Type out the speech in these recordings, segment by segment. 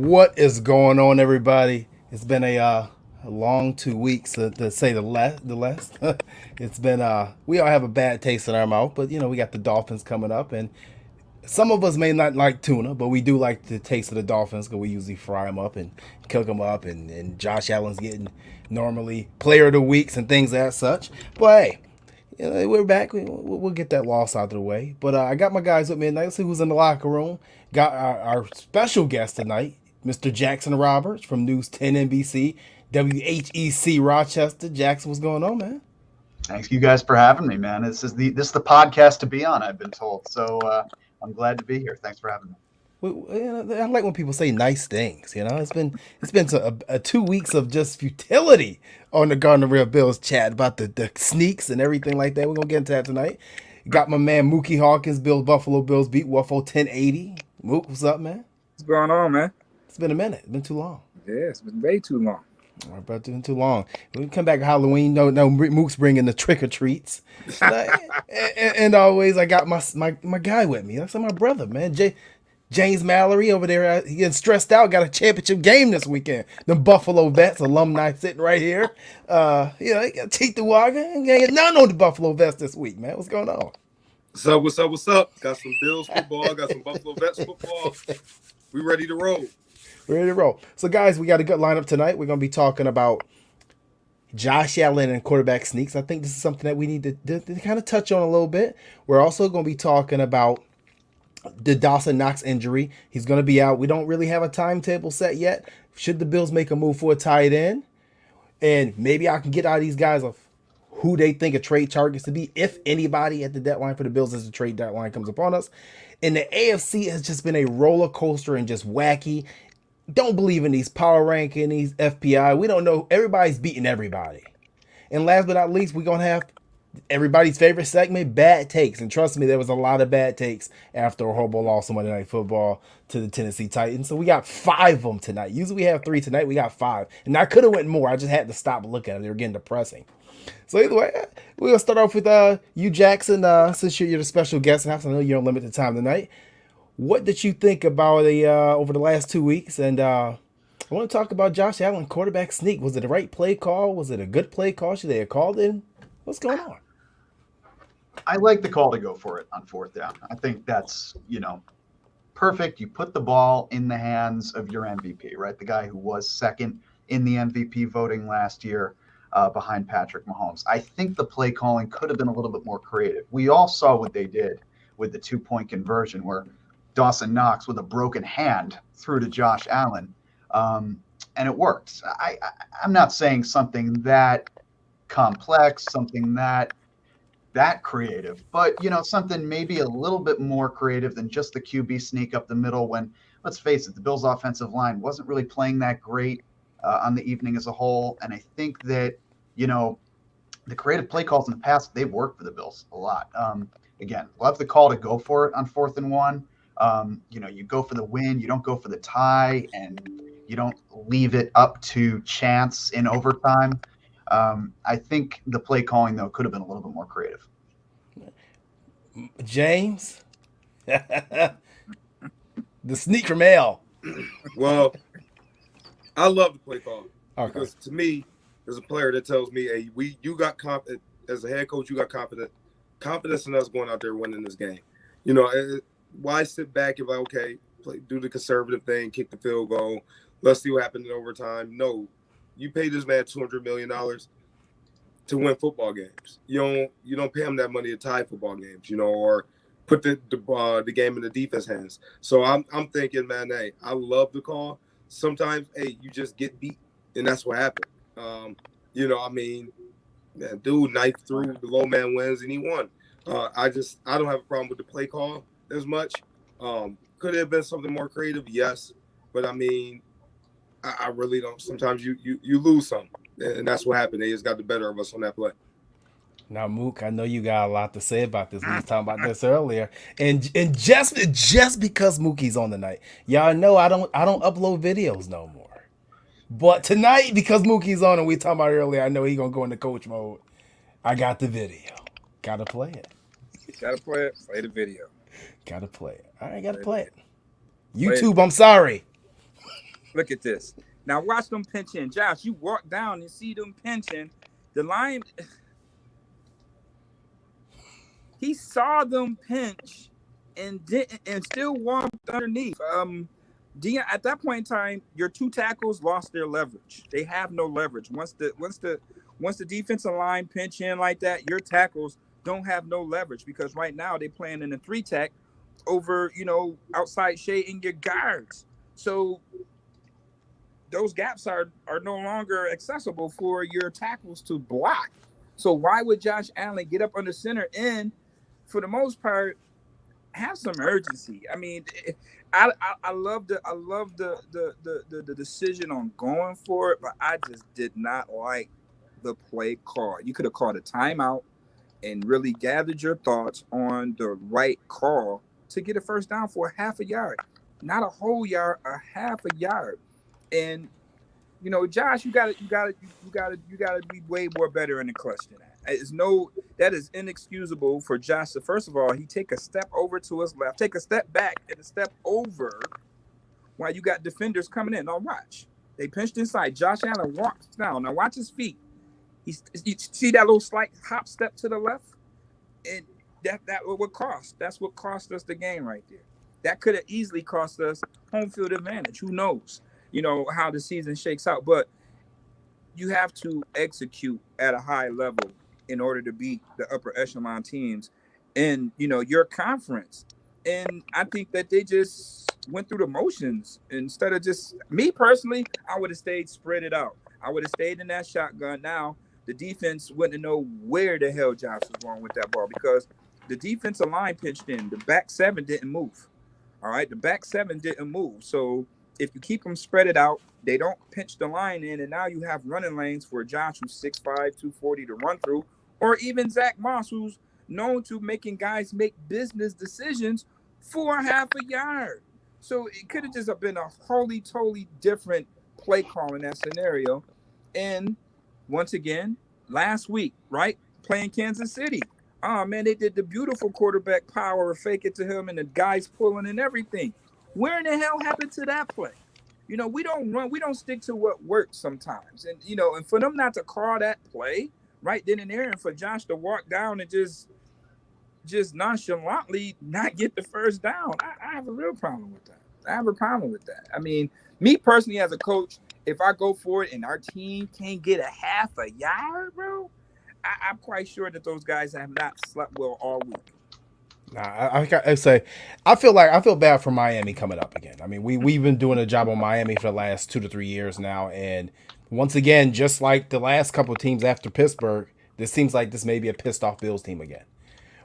What is going on, everybody? It's been a long 2 weeks, to say the less. It's been we all have a bad taste in our mouth, but we got the Dolphins coming up, and some of us may not like tuna, but we do like the taste of the Dolphins because we usually fry them up and cook them up, and Josh Allen's getting normally player of the weeks and things as such. But hey, we're back. We'll get that loss out of the way. But I got my guys with me tonight. Let's see who's in the locker room. Got our special guest tonight, Mr. Jackson Roberts from News 10 NBC, WHEC Rochester. Jackson, what's going on, man? Thanks you guys for having me, man. This is the podcast to be on, I've been told. So I'm glad to be here. Thanks for having me. I like when people say nice things. It's been 2 weeks of just futility on the Gardner Real Bills chat about the sneaks and everything like that. We're gonna get into that tonight. Got my man Muki Hawkins, Buffalo Bills beat Waffle 1080. Mook, what's up, man? What's going on, man? It's been a minute. It's been too long. Yeah, it's been way too long. All right, but too long. When we come back to Halloween, no, Mook's bringing the trick or treats, and always I got my guy with me. That's my brother, man. James Mallory over there, he getting stressed out. Got a championship game this weekend. The Buffalo Vets alumni sitting right here. He got Teeth the Wagga and get none on the Buffalo Vets this week, man. What's going on? What's up? Got some Bills football. Got some Buffalo Vets football. We ready to roll. Ready to roll. So, guys, we got a good lineup tonight. We're going to be talking about Josh Allen and quarterback sneaks. I think this is something that we need to kind of touch on a little bit. We're also going to be talking about the Dawson Knox injury. He's going to be out. We don't really have a timetable set yet. Should the Bills make a move for a tight end? And maybe I can get out of these guys of who they think a trade targets to be, if anybody at the deadline for the Bills as the trade deadline comes upon us. And the AFC has just been a roller coaster and just wacky. Don't believe in these power ranking, these FPI. We don't know. Everybody's beating everybody. And last but not least, we're going to have everybody's favorite segment, bad takes. And trust me, there was a lot of bad takes after a horrible loss on Monday Night Football to the Tennessee Titans. So we got 5 of them tonight. Usually we have 3 tonight. We got 5. And I could have went more. I just had to stop and look at them. They were getting depressing. So either way, we're going to start off with you, Jackson, since you're the special guest. And I know you're on limited time tonight. What did you think about over the last 2 weeks? And I want to talk about Josh Allen, quarterback sneak. Was it the right play call? Was it a good play call? Should they have called in? What's going on? I like the call to go for it on 4th down. I think that's, perfect. You put the ball in the hands of your MVP, right? The guy who was second in the MVP voting last year behind Patrick Mahomes. I think the play calling could have been a little bit more creative. We all saw what they did with the 2-point conversion where Dawson Knox with a broken hand threw to Josh Allen, and it worked. I'm not saying something that complex, something that creative, but something maybe a little bit more creative than just the QB sneak up the middle when, let's face it, the Bills offensive line wasn't really playing that great on the evening as a whole. And I think that, the creative play calls in the past, they've worked for the Bills a lot. Again, love the call to go for it on 4th and 1. You go for the win, you don't go for the tie, and you don't leave it up to chance in overtime. I think the play calling, though, could have been a little bit more creative. James? The sneak from L. Well, I love the play calling. Okay. Because to me, there's a player that tells me, hey, you got confident as a head coach, you got confidence in us going out there winning this game. Why sit back and do the conservative thing, kick the field goal, let's see what happens in overtime? No, you pay this man $200 million. to win football games. You don't pay them that money to tie football games, or put the game in the defense hands. So I'm thinking, man, hey, I love the call. Sometimes, hey, you just get beat, and that's what happened. Man, dude, knife through, the low man wins, and he won. I don't have a problem with the play call as much. Could it have been something more creative? Yes, but I really don't. Sometimes you lose some, and that's what happened. They just got the better of us on that play. Now, Mook, I know you got a lot to say about this. We was talking about this earlier, and just because Mookie's on tonight, y'all know I don't upload videos no more. But tonight, because Mookie's on and we talking about earlier, I know he gonna go into coach mode. I got the video. Gotta play it. Gotta play it. Play the video. Gotta play it. All right, gotta play it. YouTube, I'm sorry. Look at this. Now watch them pinching. Josh, you walk down and see them pinching. The line, he saw them pinch and still walked underneath. Dion, at that point in time, your two tackles lost their leverage. They have no leverage. Once the defensive line pinch in like that, your tackles don't have no leverage because right now they're playing in a 3-tech over, outside shade in your guards. So those gaps are no longer accessible for your tackles to block. So why would Josh Allen get up under center and, for the most part, have some urgency? I mean, I love the decision on going for it, but I just did not like the play call. You could have called a timeout and really gathered your thoughts on the right call to get a first down for a half a yard, not a whole yard, a half a yard. And Josh, you gotta be way more better in the clutch than that. That is inexcusable for Josh to, first of all, he take a step over to his left, take a step back and a step over while you got defenders coming in. Now watch. They pinched inside. Josh Allen walks down. Now watch his feet. You see that little slight hop step to the left? And that would cost. That's what cost us the game right there. That could have easily cost us home field advantage. Who knows? How the season shakes out. But you have to execute at a high level in order to beat the upper echelon teams in, your conference. And I think that they just went through the motions instead of just, me personally, I would have spread it out. I would have stayed in that shotgun. Now, the defense wouldn't know where the hell Josh was going with that ball because the defensive line pitched in. The back seven didn't move. All right, the back seven didn't move. So if you keep them spread it out, they don't pinch the line in, and now you have running lanes for Josh, who's 6'5", 240 to run through, or even Zach Moss, who's known to making guys make business decisions for half a yard. So it could have just been a totally different play call in that scenario. And once again, last week, right, playing Kansas City. Oh, man, they did the beautiful quarterback power, fake it to him, and the guys pulling and everything. Where in the hell happened to that play? We don't run. We don't stick to what works sometimes. And, and for them not to call that play right then and there and for Josh to walk down and just nonchalantly not get the first down, I have a real problem with that. I mean, me personally as a coach, if I go for it and our team can't get a half a yard, bro, I'm quite sure that those guys have not slept well all week. Nah, I say, I feel bad for Miami coming up again. I mean, we've been doing a job on Miami for the last 2 to 3 years now, and once again, just like the last couple of teams after Pittsburgh, this seems like this may be a pissed off Bills team again.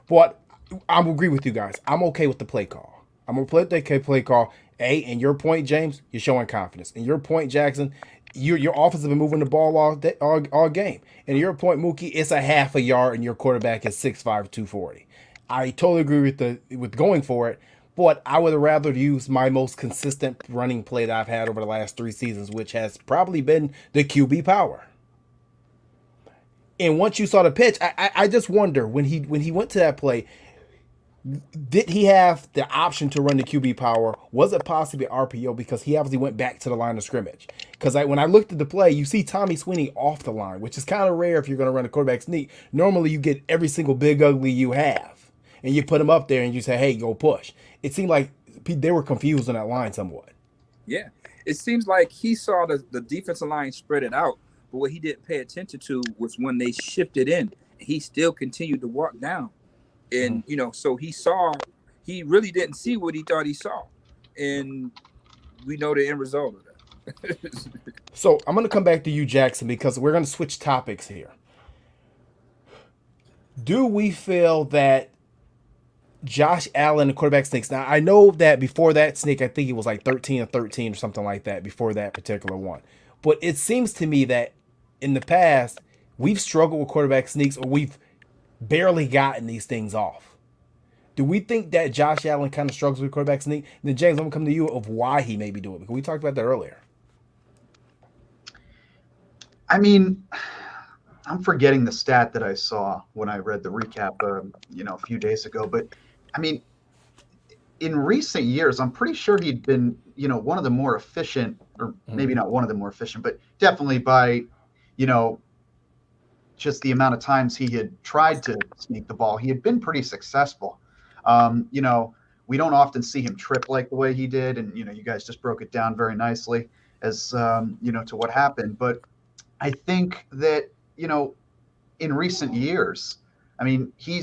But I agree with you guys. I'm okay with the play call. I'm gonna play the play call. And your point, James, you're showing confidence. And your point, Jackson, your offense has been moving the ball all game. And your point, Muki, it's a half a yard, and your quarterback is 6'5", 240. I totally agree with going for it, but I would have rather used my most consistent running play that I've had over the last 3 seasons, which has probably been the QB power. And once you saw the pitch, I just wonder when he went to that play, did he have the option to run the QB power? Was it possibly RPO because he obviously went back to the line of scrimmage? Because when I looked at the play, you see Tommy Sweeney off the line, which is kind of rare if you're going to run a quarterback sneak. Normally, you get every single big ugly you have, and you put him up there and you say, hey, go push. It seemed like they were confused on that line somewhat. Yeah, it seems like he saw the defensive line spread it out, But what he didn't pay attention to was when they shifted in, he still continued to walk down. And, so he really didn't see what he thought he saw. And we know the end result of that. So I'm going to come back to you, Jackson, because we're going to switch topics here. Do we feel that Josh Allen, the quarterback sneaks? Now, I know that before that sneak, I think he was like 13 or something like that before that particular one. But it seems to me that in the past, we've struggled with quarterback sneaks, or we've barely gotten these things off. Do we think that Josh Allen kind of struggles with quarterback sneak? Then, James, I'm going to come to you of why he may be doing it, because we talked about that earlier. I mean, I'm forgetting the stat that I saw when I read the recap, a few days ago. But I mean, in recent years, I'm pretty sure he'd been, one of the more efficient, or maybe not one of the more efficient, but definitely by, just the amount of times he had tried to sneak the ball, he had been pretty successful. We don't often see him trip like the way he did. And, you guys just broke it down very nicely as, to what happened. But I think that, in recent years, I mean, he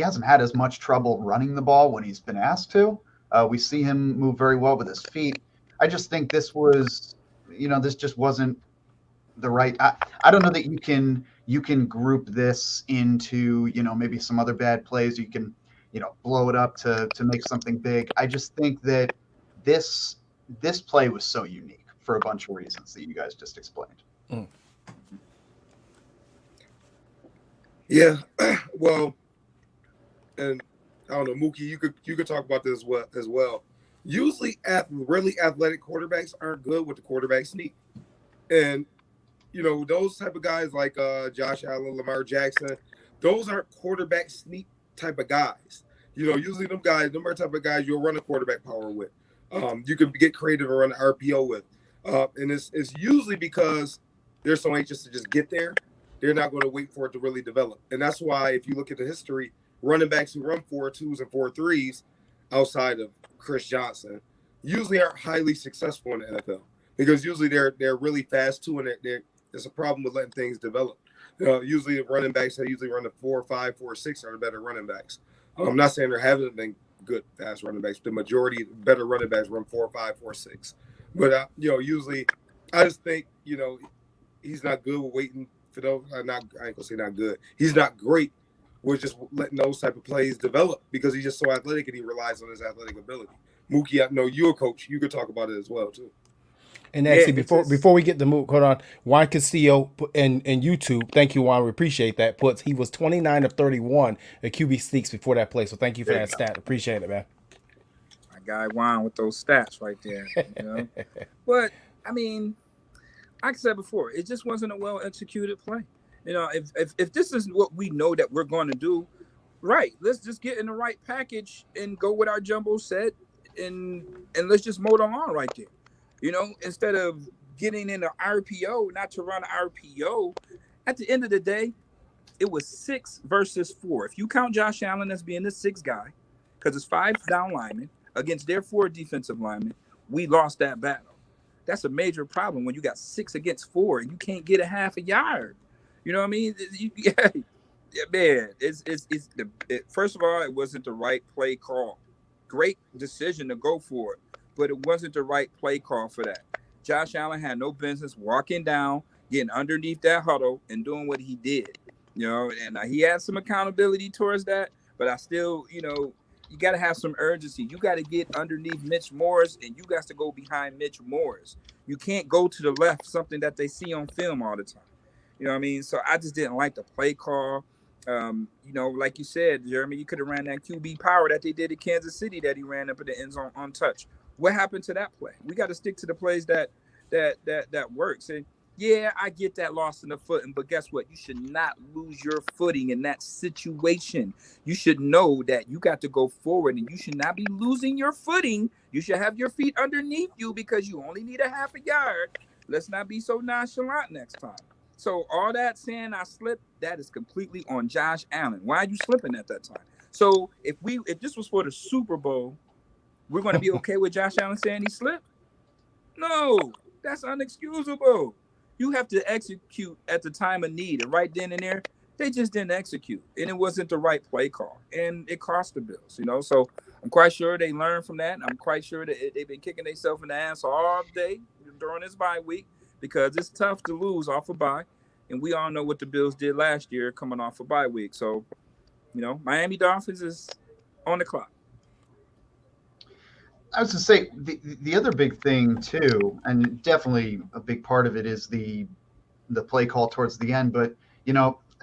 hasn't had as much trouble running the ball when he's been asked to. We see him move very well with his feet. I just think this was, this just wasn't the right. I don't know that you can group this into, maybe some other bad plays. You can, blow it up to make something big. I just think that this play was so unique for a bunch of reasons that you guys just explained. Yeah, well, and I don't know, Muki, you could talk about this as well. Usually, really athletic quarterbacks aren't good with the quarterback sneak, and those type of guys like Josh Allen, Lamar Jackson, those aren't quarterback sneak type of guys. Usually them are the type of guys you'll run a quarterback power with. You can get creative and run an RPO with, and it's usually because they're so anxious to just get there. They're not going to wait for it to really develop. And that's why if you look at the history, running backs who run 4.2s and 4.3s outside of Chris Johnson usually aren't highly successful in the NFL, because usually they're really fast too, and there's a problem with letting things develop. Usually the running backs that usually run the 4.5, 4.6 are the better running backs. I'm not saying there haven't been good fast running backs. The majority better running backs run 4.5, 4.6. But usually I just think he's not good with waiting for those. I ain't gonna say not good. He's not great with just letting those type of plays develop, because he's just so athletic and he relies on his athletic ability. Mookie, I know you're a coach. You could talk about it as well too. And actually, before we get to Mook, hold on. Juan Castillo and YouTube, thank you, Juan. We appreciate that. He was 29 of 31 at QB sneaks before that play. So thank you for that stat. Appreciate it, man. My guy Juan with those stats right there. But I mean, like I said before, it just wasn't a well executed play. If this is what we know that we're going to do, right? Let's just get in the right package and go with our jumbo set, and let's just mow the lawn right there. Instead of getting in the RPO, not to run RPO. At the end of the day, it was 6 versus 4. If you count Josh Allen as being the 6th guy, because it's 5 down linemen against their 4 defensive linemen, we lost that battle. That's a major problem when you got 6 against 4 and you can't get a half a yard. You know what I mean? Man, first of all, it wasn't the right play call. Great decision to go for it, but it wasn't the right play call for that. Josh Allen had no business walking down, getting underneath that huddle, and doing what he did. And he had some accountability towards that, but I still, you got to have some urgency. You got to get underneath Mitch Morris, and you got to go behind Mitch Morris. You can't go to the left, something that they see on film all the time. You know what I mean? So I just didn't like the play call. Like you said, Jeremy, you could have ran that QB power that they did at Kansas City that he ran up in the end zone untouched. What happened to that play? We got to stick to the plays that works. And yeah, I get that loss in the footing, but guess what? You should not lose your footing in that situation. You should know that you got to go forward, and you should not be losing your footing. You should have your feet underneath you because you only need a half a yard. Let's not be so nonchalant next time. So all that saying I slipped, that is completely on Josh Allen. Why are you slipping at that time? So if this was for the Super Bowl, we're going to be okay with Josh Allen saying he slipped? No, that's unexcusable. You have to execute at the time of need, and right then and there, they just didn't execute, and it wasn't the right play call, and it cost the Bills. So I'm quite sure they learned from that. I'm quite sure that they've been kicking themselves in the ass all day during this bye week because it's tough to lose off a bye, and we all know what the Bills did last year coming off a bye week. So, Miami Dolphins is on the clock. I was going to say the other big thing too, and definitely a big part of it is the play call towards the end. But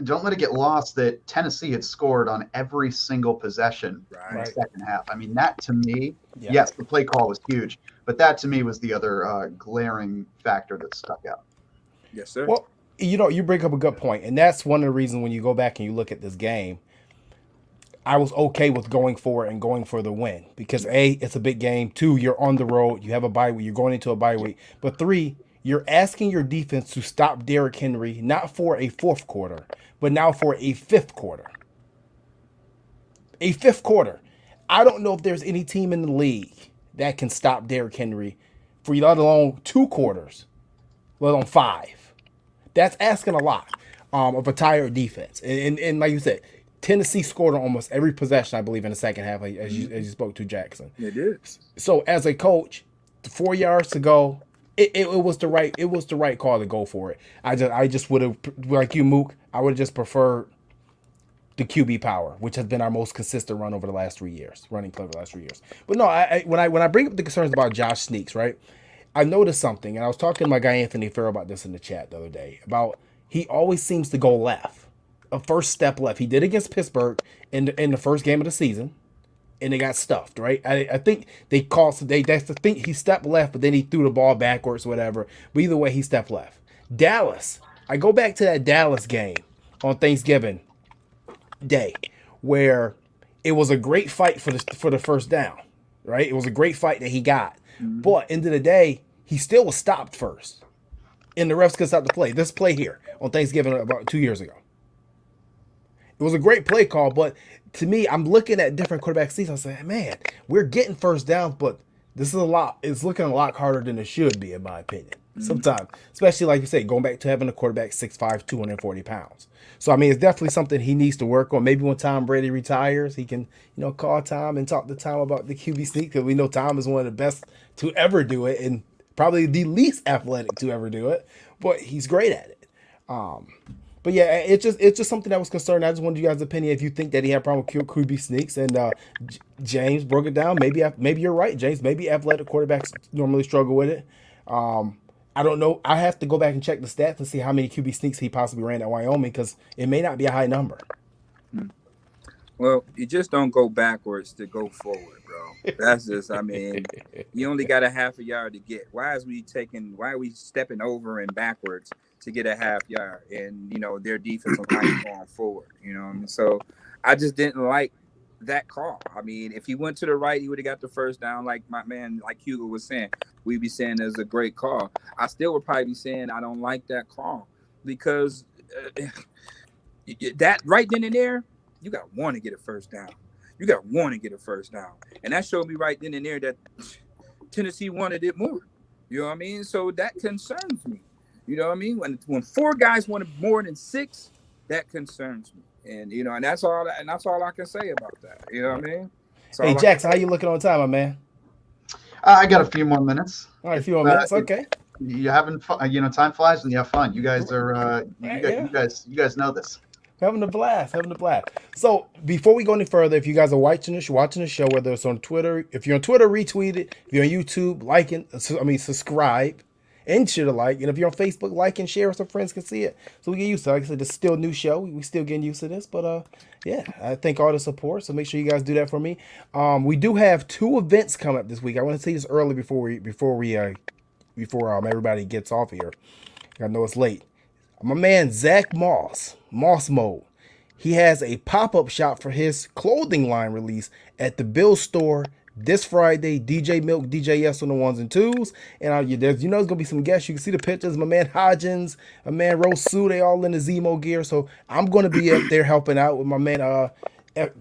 don't let it get lost that Tennessee had scored on every single possession in the second half. I mean, that to me, yes, the play call was huge, but that to me was the other glaring factor that stuck out. Yes, sir. Well, you bring up a good point, and that's one of the reasons when you go back and you look at this game, I was okay with going for it and going for the win because A, it's a big game. 2, you're on the road. You have a bye week. You're going into a bye week. But 3, you're asking your defense to stop Derrick Henry, not for a fourth quarter, but now for a fifth quarter. A fifth quarter. I don't know if there's any team in the league that can stop Derrick Henry for let alone 2 quarters, let alone 5. That's asking a lot of a tired defense. And like you said, Tennessee scored on almost every possession, I believe, in the second half, as you spoke to Jackson. It is. So as a coach, 4 yards to go, it was the right call to go for it. I just would have, like you, Mook, I would have just preferred the QB power, which has been our most consistent run over the last 3 years, running play over the last 3 years. But no, when I bring up the concerns about Josh Sneaks, right? I noticed something, and I was talking to my guy Anthony Farrell about this in the chat the other day, about he always seems to go left. A first step left. He did against Pittsburgh in the first game of the season, and they got stuffed, right? I think they called. That's the thing. He stepped left, but then he threw the ball backwards, whatever. But either way, he stepped left. Dallas. I go back to that Dallas game on Thanksgiving Day, where it was a great fight for the first down, right? It was a great fight that he got, but end of the day, he still was stopped first, and the refs could stop the play. This play here on Thanksgiving about 2 years ago. It was a great play call, but to me, I'm looking at different quarterback sneaks. I'm saying, man, we're getting first downs, but this is a lot. It's looking a lot harder than it should be, in my opinion. Sometimes, especially like you say, going back to having a quarterback 6'5", 240 pounds. So I mean, it's definitely something he needs to work on. Maybe when Tom Brady retires, he can call Tom and talk to Tom about the QB sneak, because we know Tom is one of the best to ever do it and probably the least athletic to ever do it, but he's great at it. But yeah, it's just something that was concerning. I just wanted you guys' opinion if you think that he had a problem with QB sneaks. And James broke it down. Maybe you're right, James. Maybe athletic quarterbacks normally struggle with it. I don't know. I have to go back and check the stats and see how many QB sneaks he possibly ran at Wyoming, because it may not be a high number. Well, you just don't go backwards to go forward, bro. That's just, I mean, you only got a half a yard to get. Why are we stepping over and backwards to get a half yard? And, their defensive line going forward, So I just didn't like that call. I mean, if he went to the right, he would have got the first down, like my man, like Hugo was saying. We'd be saying it's a great call. I still would probably be saying I don't like that call, because that right then and there, you got one to get a first down. And that showed me right then and there that Tennessee wanted it more. You know what I mean? So that concerns me. You know what I mean? When 4 guys wanted more than 6, that concerns me. And and that's all I can say about that. You know what I mean? Hey Jackson, how you looking on time, my man? I got a few more minutes. All right, a few more minutes. Okay. You having fun? Time flies when you have fun. You guys are you guys know this. Having a blast. So before we go any further, if you guys are watching the show, whether it's on Twitter, if you're on Twitter, retweet it. If you're on YouTube, subscribe and share the like. And if you're on Facebook, like and share so friends can see it. So we get used to it. Like I said, it's still a new show. We still getting used to this. But yeah, I thank all the support. So make sure you guys do that for me. We do have 2 events coming up this week. I want to say this early before everybody gets off here. I know it's late. My man Zach Moss Mode. He has a pop-up shop for his clothing line release at the Bill store this Friday. DJ Milk, DJ Yes on the 1s and 2s. And there's going to be some guests. You can see the pictures. My man Hodgins, my man Rosu, they all in the Zemo gear. So I'm going to be up there helping out with my man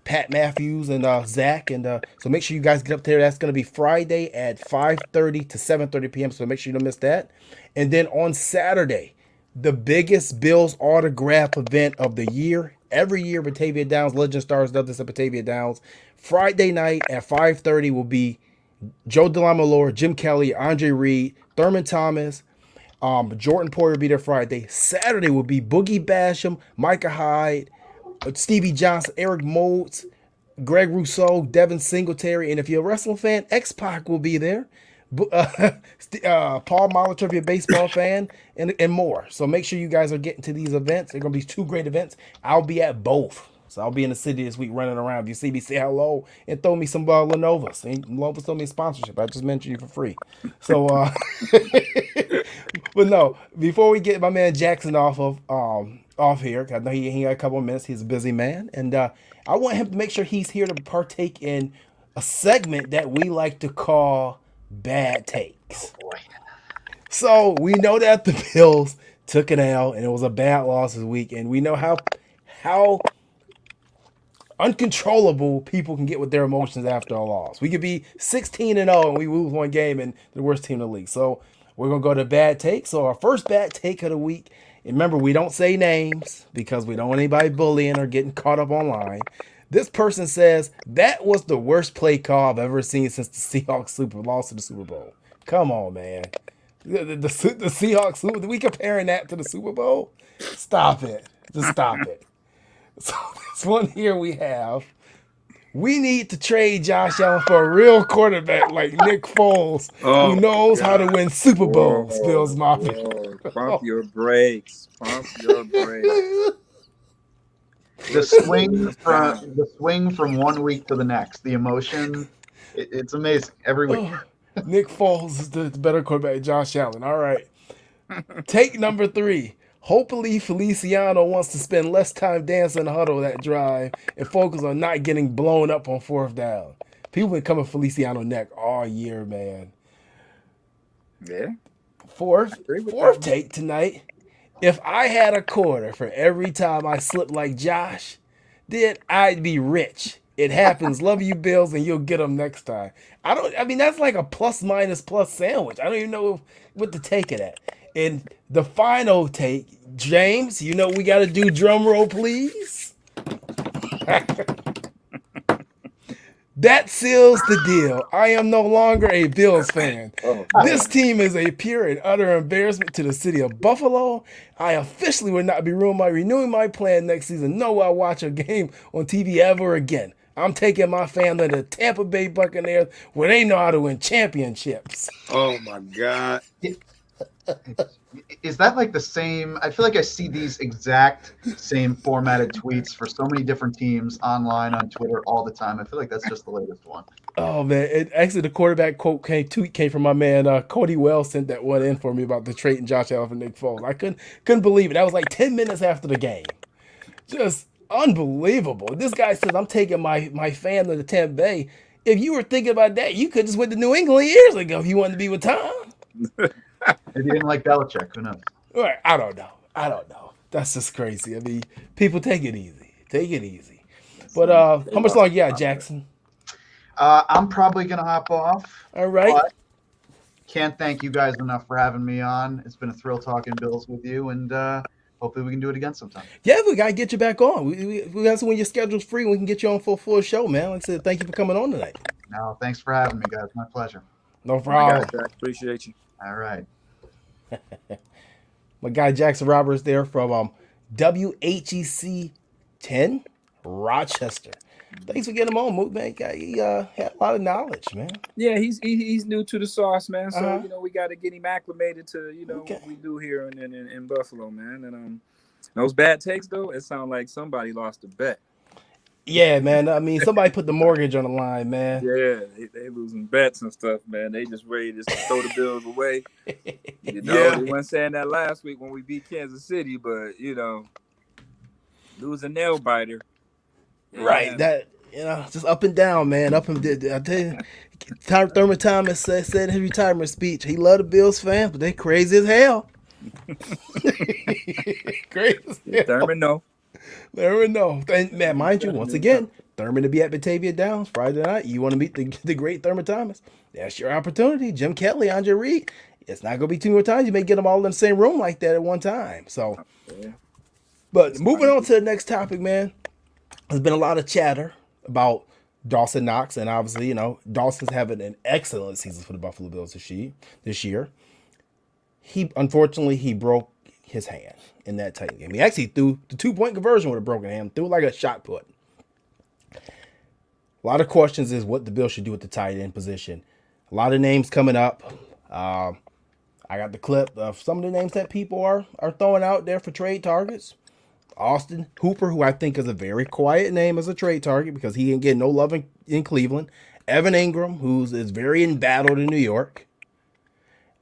Pat Matthews and Zach. And so make sure you guys get up there. That's going to be Friday at 5:30 to 7:30 p.m. So make sure you don't miss that. And then on Saturday, the biggest Bills autograph event of the year. Every year, Batavia Downs Legend Stars does this at Batavia Downs. Friday night at 5:30 will be Joe Mallory, Jim Kelly, Andre Reed, Thurman Thomas, Jordan Poyer will be there Friday. Saturday will be Boogie Basham, Micah Hyde, Stevie Johnson, Eric Moulds, Greg Rousseau, Devin Singletary, and if you're a wrestling fan, X-Pac will be there. Paul Molitor, if you're a baseball fan, and more. So make sure you guys are getting to these events. They're going to be 2 great events. I'll be at both. So I'll be in the city this week running around. If you see me, say hello and throw me some Lenovo's. Lenovo's throw me a sponsorship. I just mentioned you for free. So, but no, before we get my man Jackson off here, I know he got a couple of minutes. He's a busy man. And I want him to make sure he's here to partake in a segment that we like to call Bad Takes. Oh, boy. So we know that the Bills took an L and it was a bad loss this week, and we know how uncontrollable people can get with their emotions after a loss. We could be 16-0 and we lose one game and the worst team in the league. So we're gonna go to bad takes. So our first bad take of the week. And remember, we don't say names because we don't want anybody bullying or getting caught up online. This person says, that was the worst play call I've ever seen since the Seahawks lost to the Super Bowl. Come on, man. The Seahawks, are we comparing that to the Super Bowl? Stop it. Just stop it. So this one here we need to trade Josh Allen for a real quarterback like Nick Foles, who knows how to win Super Bowls, Bills Mafia. Pump your brakes. Pump your brakes. The swing from 1 week to the next, the emotion, it's amazing every week. Nick Foles is the better quarterback than Josh Allen. All right. Take number 3. Hopefully Feliciano wants to spend less time dancing in the huddle that drive and focus on not getting blown up on 4th down. People been coming Feliciano neck all year, man. Yeah. Fourth take tonight. If I had a quarter for every time I slipped like Josh, then I'd be rich. It happens. Love you, Bills, and you'll get them next time. That's like a plus minus plus sandwich. I don't even know what to take of that. And the final take, James, you know we got to do drum roll, please. That seals the deal. I am no longer a Bills fan. This team is a pure and utter embarrassment to the city of Buffalo. I officially will not be renewing my plan next season. No, I'll watch a game on TV ever again. I'm taking my family to the Tampa Bay Buccaneers where they know how to win championships. Oh, my God. Is that like the same? I feel like I see these exact same formatted tweets for so many different teams online on Twitter all the time. I feel like that's just the latest one. Oh, man. Actually, the quarterback tweet came from my man, Cody Wells sent that one in for me about the trading Josh Allen for Nick Foles. I couldn't believe it. That was like 10 minutes after the game. Just unbelievable. This guy says, I'm taking my family to Tampa Bay. If you were thinking about that, you could just went to New England years ago if you wanted to be with Tom. If you didn't like Belichick, who knows? Right, I don't know. That's just crazy. I mean, people take it easy. But how much longer you got, Jackson? I'm probably going to hop off. All right. But can't thank you guys enough for having me on. It's been a thrill talking Bills with you, and hopefully we can do it again sometime. Yeah, we got to get you back on. We got when your schedule's free, we can get you on for a full show, man. Like I said, thank you for coming on tonight. No, thanks for having me, guys. My pleasure. No problem. Jack, appreciate you. All right. My guy Jackson Roberts there from WHEC 10 Rochester. Thanks for getting him on, Mook, man. He had a lot of knowledge, man. Yeah, he's new to the sauce, man. So Uh-huh. we got to get him acclimated to what we do here in Buffalo, man. And those bad takes though, it sounds like somebody lost a bet. Yeah, man. I mean, somebody put the mortgage on the line, man. Yeah, they losing bets and stuff, man. They just ready to throw the Bills away. They weren't saying that last week when we beat Kansas City, but lose a nail biter. Yeah. Right. That just up and down, man. Up and down. I tell you, Thurman Thomas said in his retirement speech, he loved the Bills fans, but they crazy as hell. Crazy as hell. Thurman, no. Never know. And man, mind you, once again, Thurman to be at Batavia Downs Friday night. You want to meet the great Thurman Thomas? That's your opportunity. Jim Kelly, Andre Reed. it's not going to be too many times you may get them all in the same room like that at one time. So, Yeah. but moving on to the next topic, man, there's been a lot of chatter about Dawson Knox, and obviously, Dawson's having an excellent season for the Buffalo Bills this year. He broke his hand in that Titan game. He actually threw the 2-point conversion with a broken hand, threw like a shot put. A lot of questions is what the Bills should do with the tight end position. A lot of names coming up. I got the clip of some of the names that people are throwing out there for trade targets. Austin Hooper, who I think is a very quiet name as a trade target because he ain't getting no love in Cleveland. Evan Ingram, is very embattled in New York.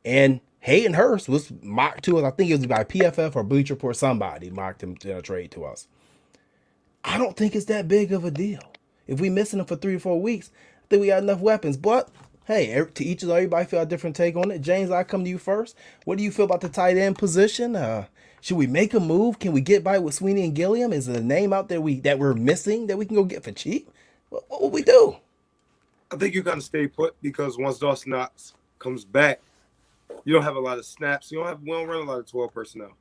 And Hayden Hurst was mocked to us. I think it was by PFF or Bleacher Report. Somebody mocked him to a trade to us. I don't think it's that big of a deal. If we missing him for 3 or 4 weeks, I think we got enough weapons. But hey, to each of everybody feel a different take on it. James, I come to you first. What do you feel about the tight end position? Should we make a move? Can we get by with Sweeney and Gilliam? Is there a name out there that we're missing that we can go get for cheap? What will we do? I think you're gonna stay put because once Dawson Knox comes back, you don't have a lot of snaps. We don't run a lot of 12 personnel.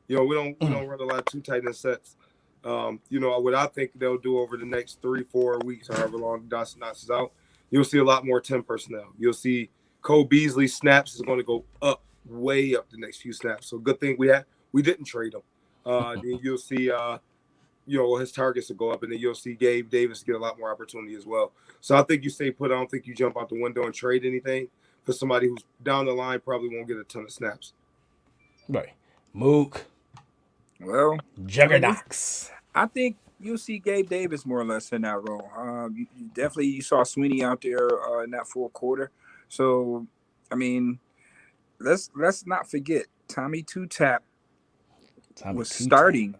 We don't run a lot of 2 tight end sets. What I think they'll do over the next 3-4 weeks, however long Dawson Knox is out, you'll see a lot more 10 personnel. You'll see Cole Beasley's snaps is going to go up, way up the next few snaps. So good thing we didn't trade him. Then you'll see, his targets will go up, and then you'll see Gabe Davis get a lot more opportunity as well. So I think you stay put. I don't think you jump out the window and trade anything for somebody who's down the line probably won't get a ton of snaps. Right. Mook. Well, Juggernauts. I think you'll see Gabe Davis more or less in that role. You saw Sweeney out there in that fourth quarter. So, I mean, let's not forget Tommy Two-Tap was starting.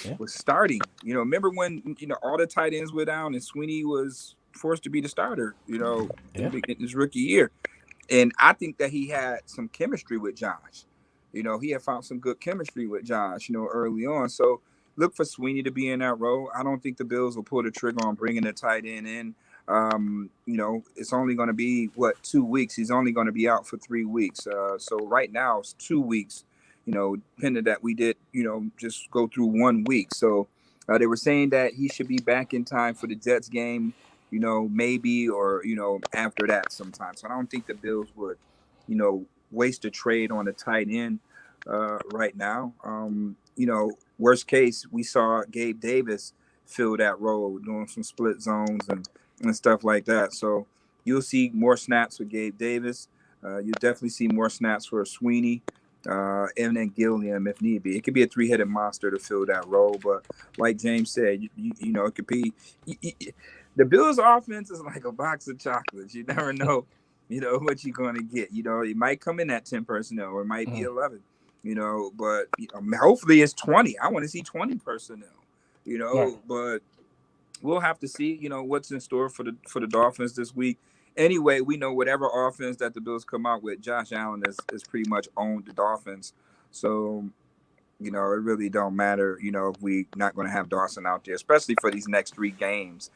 Yeah. Was starting. Remember when all the tight ends were down and Sweeney was forced to be the starter. In his rookie year, and I think that he had some chemistry with Josh. He had found some good chemistry with Josh. Early on. So look for Sweeney to be in that role. I don't think the Bills will pull the trigger on bringing a tight end in. It's only going to be 2 weeks. He's only going to be out for 3 weeks. So right now it's 2 weeks. Depending that we did, just go through 1 week. So they were saying that he should be back in time for the Jets game, maybe, or, after that sometime. So I don't think the Bills would, waste a trade on a tight end right now. Worst case, we saw Gabe Davis fill that role, doing some split zones and stuff like that. So you'll see more snaps with Gabe Davis. You'll definitely see more snaps for Sweeney. And then Gilliam if need be. It could be a 3-headed monster to fill that role, but like James said, it could be. The Bills' offense is like a box of chocolates. You never know, what you're going to get. It might come in at 10 personnel, or it might be 11. But hopefully it's 20. I want to see 20 personnel. Right. But we'll have to see. What's in store for the Dolphins this week. Anyway, we know whatever offense that the Bills come out with, Josh Allen is pretty much owned the Dolphins. So, it really don't matter, if we not going to have Dawson out there, especially for these next 3 games.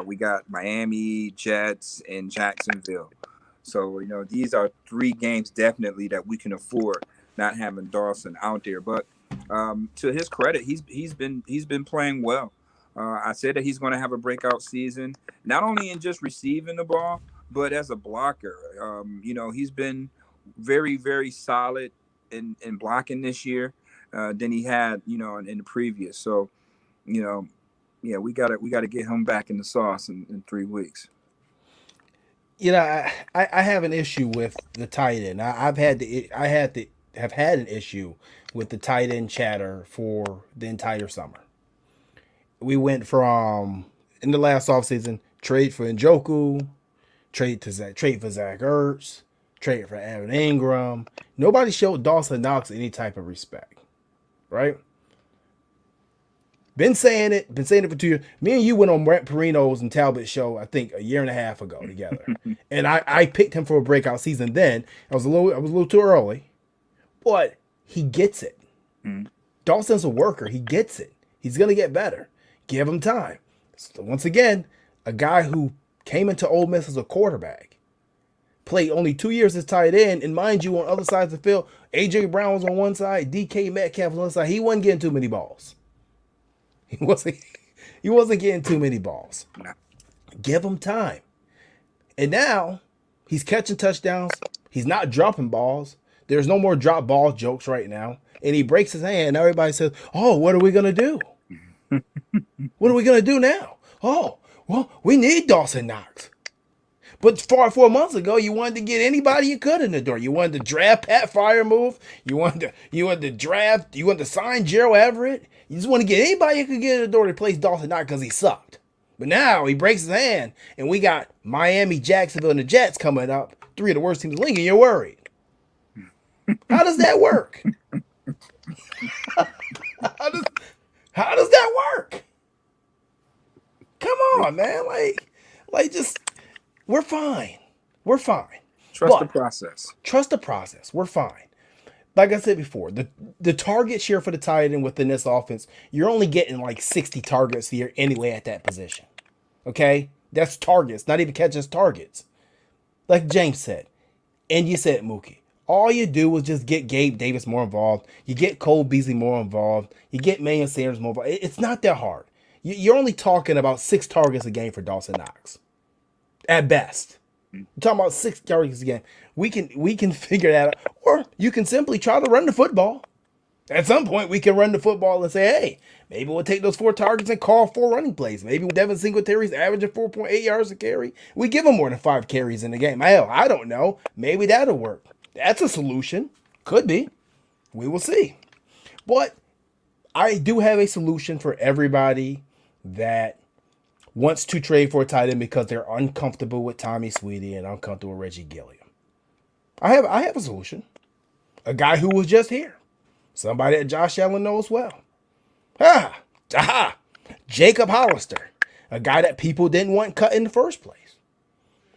We got Miami, Jets, and Jacksonville. So, these are 3 games definitely that we can afford not having Dawson out there. But to his credit, he's been playing well. I said that he's going to have a breakout season, not only in just receiving the ball, but as a blocker. He's been very, very solid in blocking this year than he had, in the previous. So, we gotta get him back in the sauce in 3 weeks. I have an issue with the tight end. I've had an issue with the tight end chatter for the entire summer. We went from, in the last offseason, trade for Njoku, trade for Zach Ertz, trade for Evan Ingram. Nobody showed Dawson Knox any type of respect, right? Been saying it for 2 years. Me and you went on Brent Perino's and Talbot's show, I think, a year and a half ago together. And I picked him for a breakout season then. I was a little too early. But he gets it. Dawson's a worker. He gets it. He's going to get better. Give him time. So once again, a guy who came into Ole Miss as a quarterback, played only 2 years as tight end, and mind you, on other sides of the field, A.J. Brown was on one side, DK Metcalf was on the other side. He wasn't getting too many balls. He wasn't getting too many balls. Nah. Give him time. And now he's catching touchdowns. He's not dropping balls. There's no more drop ball jokes right now. And he breaks his hand. Everybody says, oh, what are we going to do? What are we going to do now? Oh, well, we need Dawson Knox. But 4 months ago, you wanted to get anybody you could in the door. You wanted to draft Pat Freiermuth. You wanted to sign Gerald Everett. You just want to get anybody you could get in the door to replace Dawson Knox because he sucked. But now he breaks his hand, and we got Miami, Jacksonville, and the Jets coming up. 3 of the worst teams in the league, and you're worried. How does that work? How does that work? Come on, man. Just we're fine. We're fine. Trust the process. Trust the process. We're fine. Like I said before, the target share for the tight end within this offense, you're only getting like 60 targets a year anyway at that position. Okay? That's targets, not even catches targets. Like James said, and you said, Muki, all you do is just get Gabe Davis more involved. You get Cole Beasley more involved. You get Manuel Sanders more involved. It's not that hard. You're only talking about 6 targets a game for Dawson Knox. At best. You're talking about 6 targets a game. We can figure that out. Or you can simply try to run the football. At some point, we can run the football and say, hey, maybe we'll take those 4 targets and call 4 running plays. Maybe when Devin Singletary's averaging 4.8 yards a carry, we give him more than 5 carries in the game. Hell, I don't know. Maybe that'll work. That's a solution. Could be. We will see. But I do have a solution for everybody that wants to trade for a tight end because they're uncomfortable with Tommy Sweetie and uncomfortable with Reggie Gilliam. I have a solution. A guy who was just here. Somebody that Josh Allen knows well. Jacob Hollister. A guy that people didn't want cut in the first place.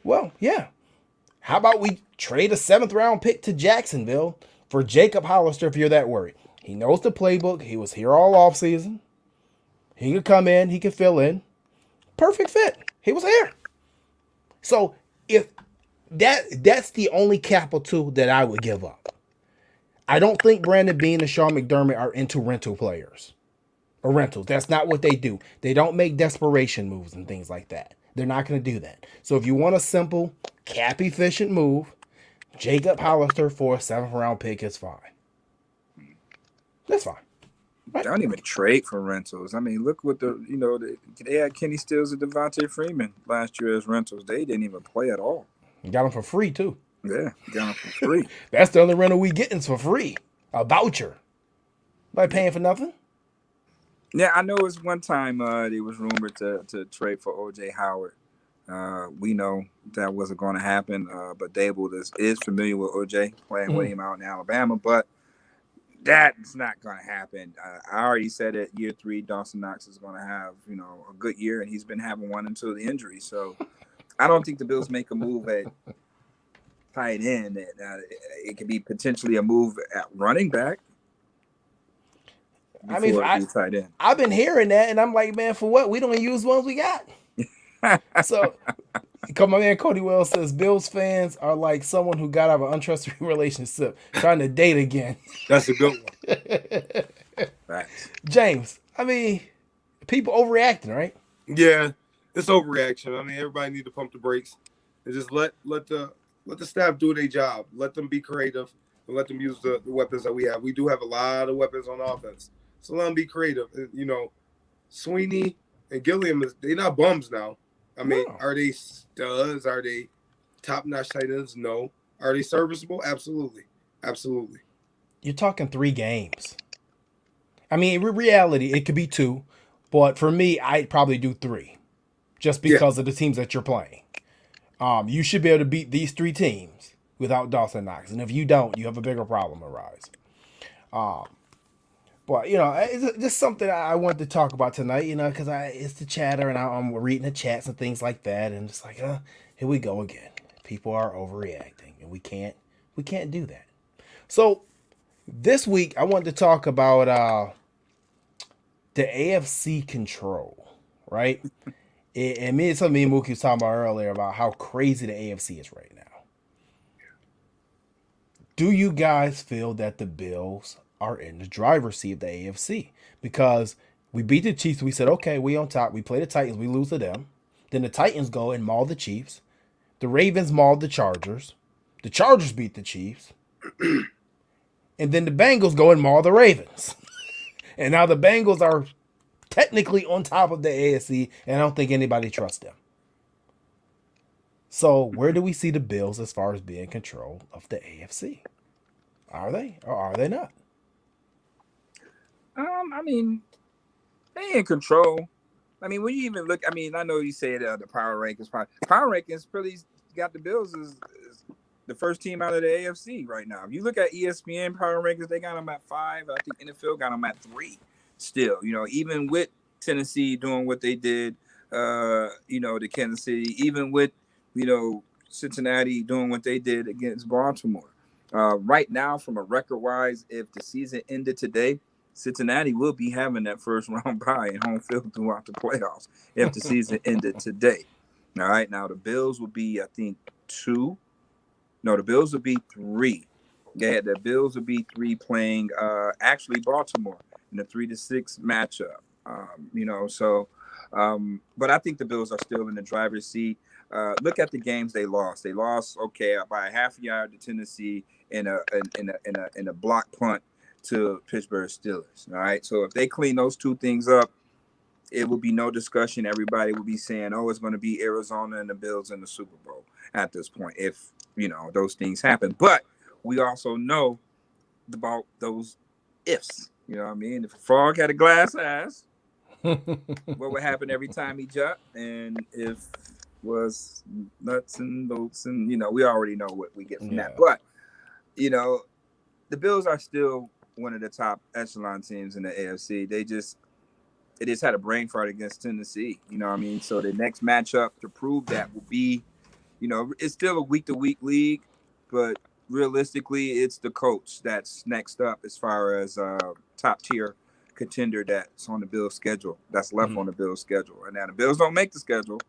Well, yeah. How about we trade a 7th round pick to Jacksonville for Jacob Hollister if you're that worried? He knows the playbook. He was here all offseason. He could come in. He could fill in. Perfect fit. He was here. So if that's the only capital that I would give up. I don't think Brandon Beane and Sean McDermott are into rental players or rentals. That's not what they do. They don't make desperation moves and things like that. They're not going to do that. So if you want a simple, cap-efficient move, Jacob Hollister for a 7th round pick is fine. That's fine. Right. They don't even trade for rentals. I mean, look what they had Kenny Stills and Devontae Freeman last year as rentals. They didn't even play at all. You got them for free, too. Yeah, got them for free. That's the only rental we getting for free. A voucher. By paying for nothing? Yeah, I know it was one time it was rumored to trade for O.J. Howard. We know that wasn't going to happen, but Dable is familiar with O.J. playing with him out in Alabama, but that's not going to happen. I already said that year 3, Dawson Knox is going to have, a good year, and he's been having one until the injury. So I don't think the Bills make a move at tight end. It could be potentially a move at running back. I mean, I've been hearing that, and I'm like, man, for what? We don't use ones we got. So, because my man Cody Wells says Bills fans are like someone who got out of an untrusted relationship trying to date again. That's a good one. Right. James, I mean, people overreacting, right? Yeah, it's overreaction. I mean, everybody need to pump the brakes and just let the staff do their job. Let them be creative and let them use the weapons that we have. We do have a lot of weapons on offense, so let them be creative. Sweeney and Gilliam, they're not bums now. I mean, Are they studs? Are they top-notch tight ends? No. Are they serviceable? Absolutely. Absolutely. You're talking 3 games. I mean, in reality, it could be 2, but for me, I'd probably do 3 just because of the teams that you're playing. You should be able to beat these 3 teams without Dawson Knox, and if you don't, you have a bigger problem arise. But, it's just something I wanted to talk about tonight, because it's the chatter, and I'm reading the chats and things like that, and it's like, here we go again. People are overreacting, and we can't do that. So, this week, I wanted to talk about the AFC control, right? It's something me and Muki was talking about earlier about how crazy the AFC is right now. Do you guys feel that the Bills are in the driver's seat of the AFC? Because we beat the Chiefs, we said, okay, we on top. We play the Titans, we lose to them. Then the Titans go and maul the Chiefs. The Ravens mauled the Chargers. The Chargers beat the Chiefs. And then the Bengals go and maul the Ravens. And now the Bengals are technically on top of the AFC, and I don't think anybody trusts them. So where do we see the Bills as far as being in control of the AFC? Are they or are they not? I mean, they in control. I mean, when you even look, I mean, I know you say the power rankings. Power rankings really got the Bills as the first team out of the AFC right now. If you look at ESPN power rankings, they got them at 5. I think NFL got them at 3 still. You know, even with Tennessee doing what they did, to Kansas City, even with, Cincinnati doing what they did against Baltimore. Right now, from a record-wise, if the season ended today, Cincinnati will be having that first round bye in home field throughout the playoffs if the season ended today. All right, now the Bills will be, I think, 2. No, the Bills will be 3. Yeah, the Bills will be 3 playing actually Baltimore in the 3-6 matchup. But I think the Bills are still in the driver's seat. Look at the games they lost. They lost by a half yard to Tennessee in a block punt to Pittsburgh Steelers. All right. So if they clean those 2 things up, it will be no discussion. Everybody will be saying, "Oh, it's going to be Arizona and the Bills in the Super Bowl" at this point, if those things happen. But we also know about those ifs. You know what I mean? If a frog had a glass ass, what would happen every time he jumped? And if was nuts and bolts, and we already know what we get from that. But the Bills are still one of the top echelon teams in the AFC. They just had a brain fart against Tennessee. You know what I mean? So the next matchup to prove that will be, it's still a week-to-week league, but realistically, it's the coach that's next up as far as top-tier contender that's on the Bills' schedule, that's left on the Bills' schedule. And now the Bills don't make the schedule,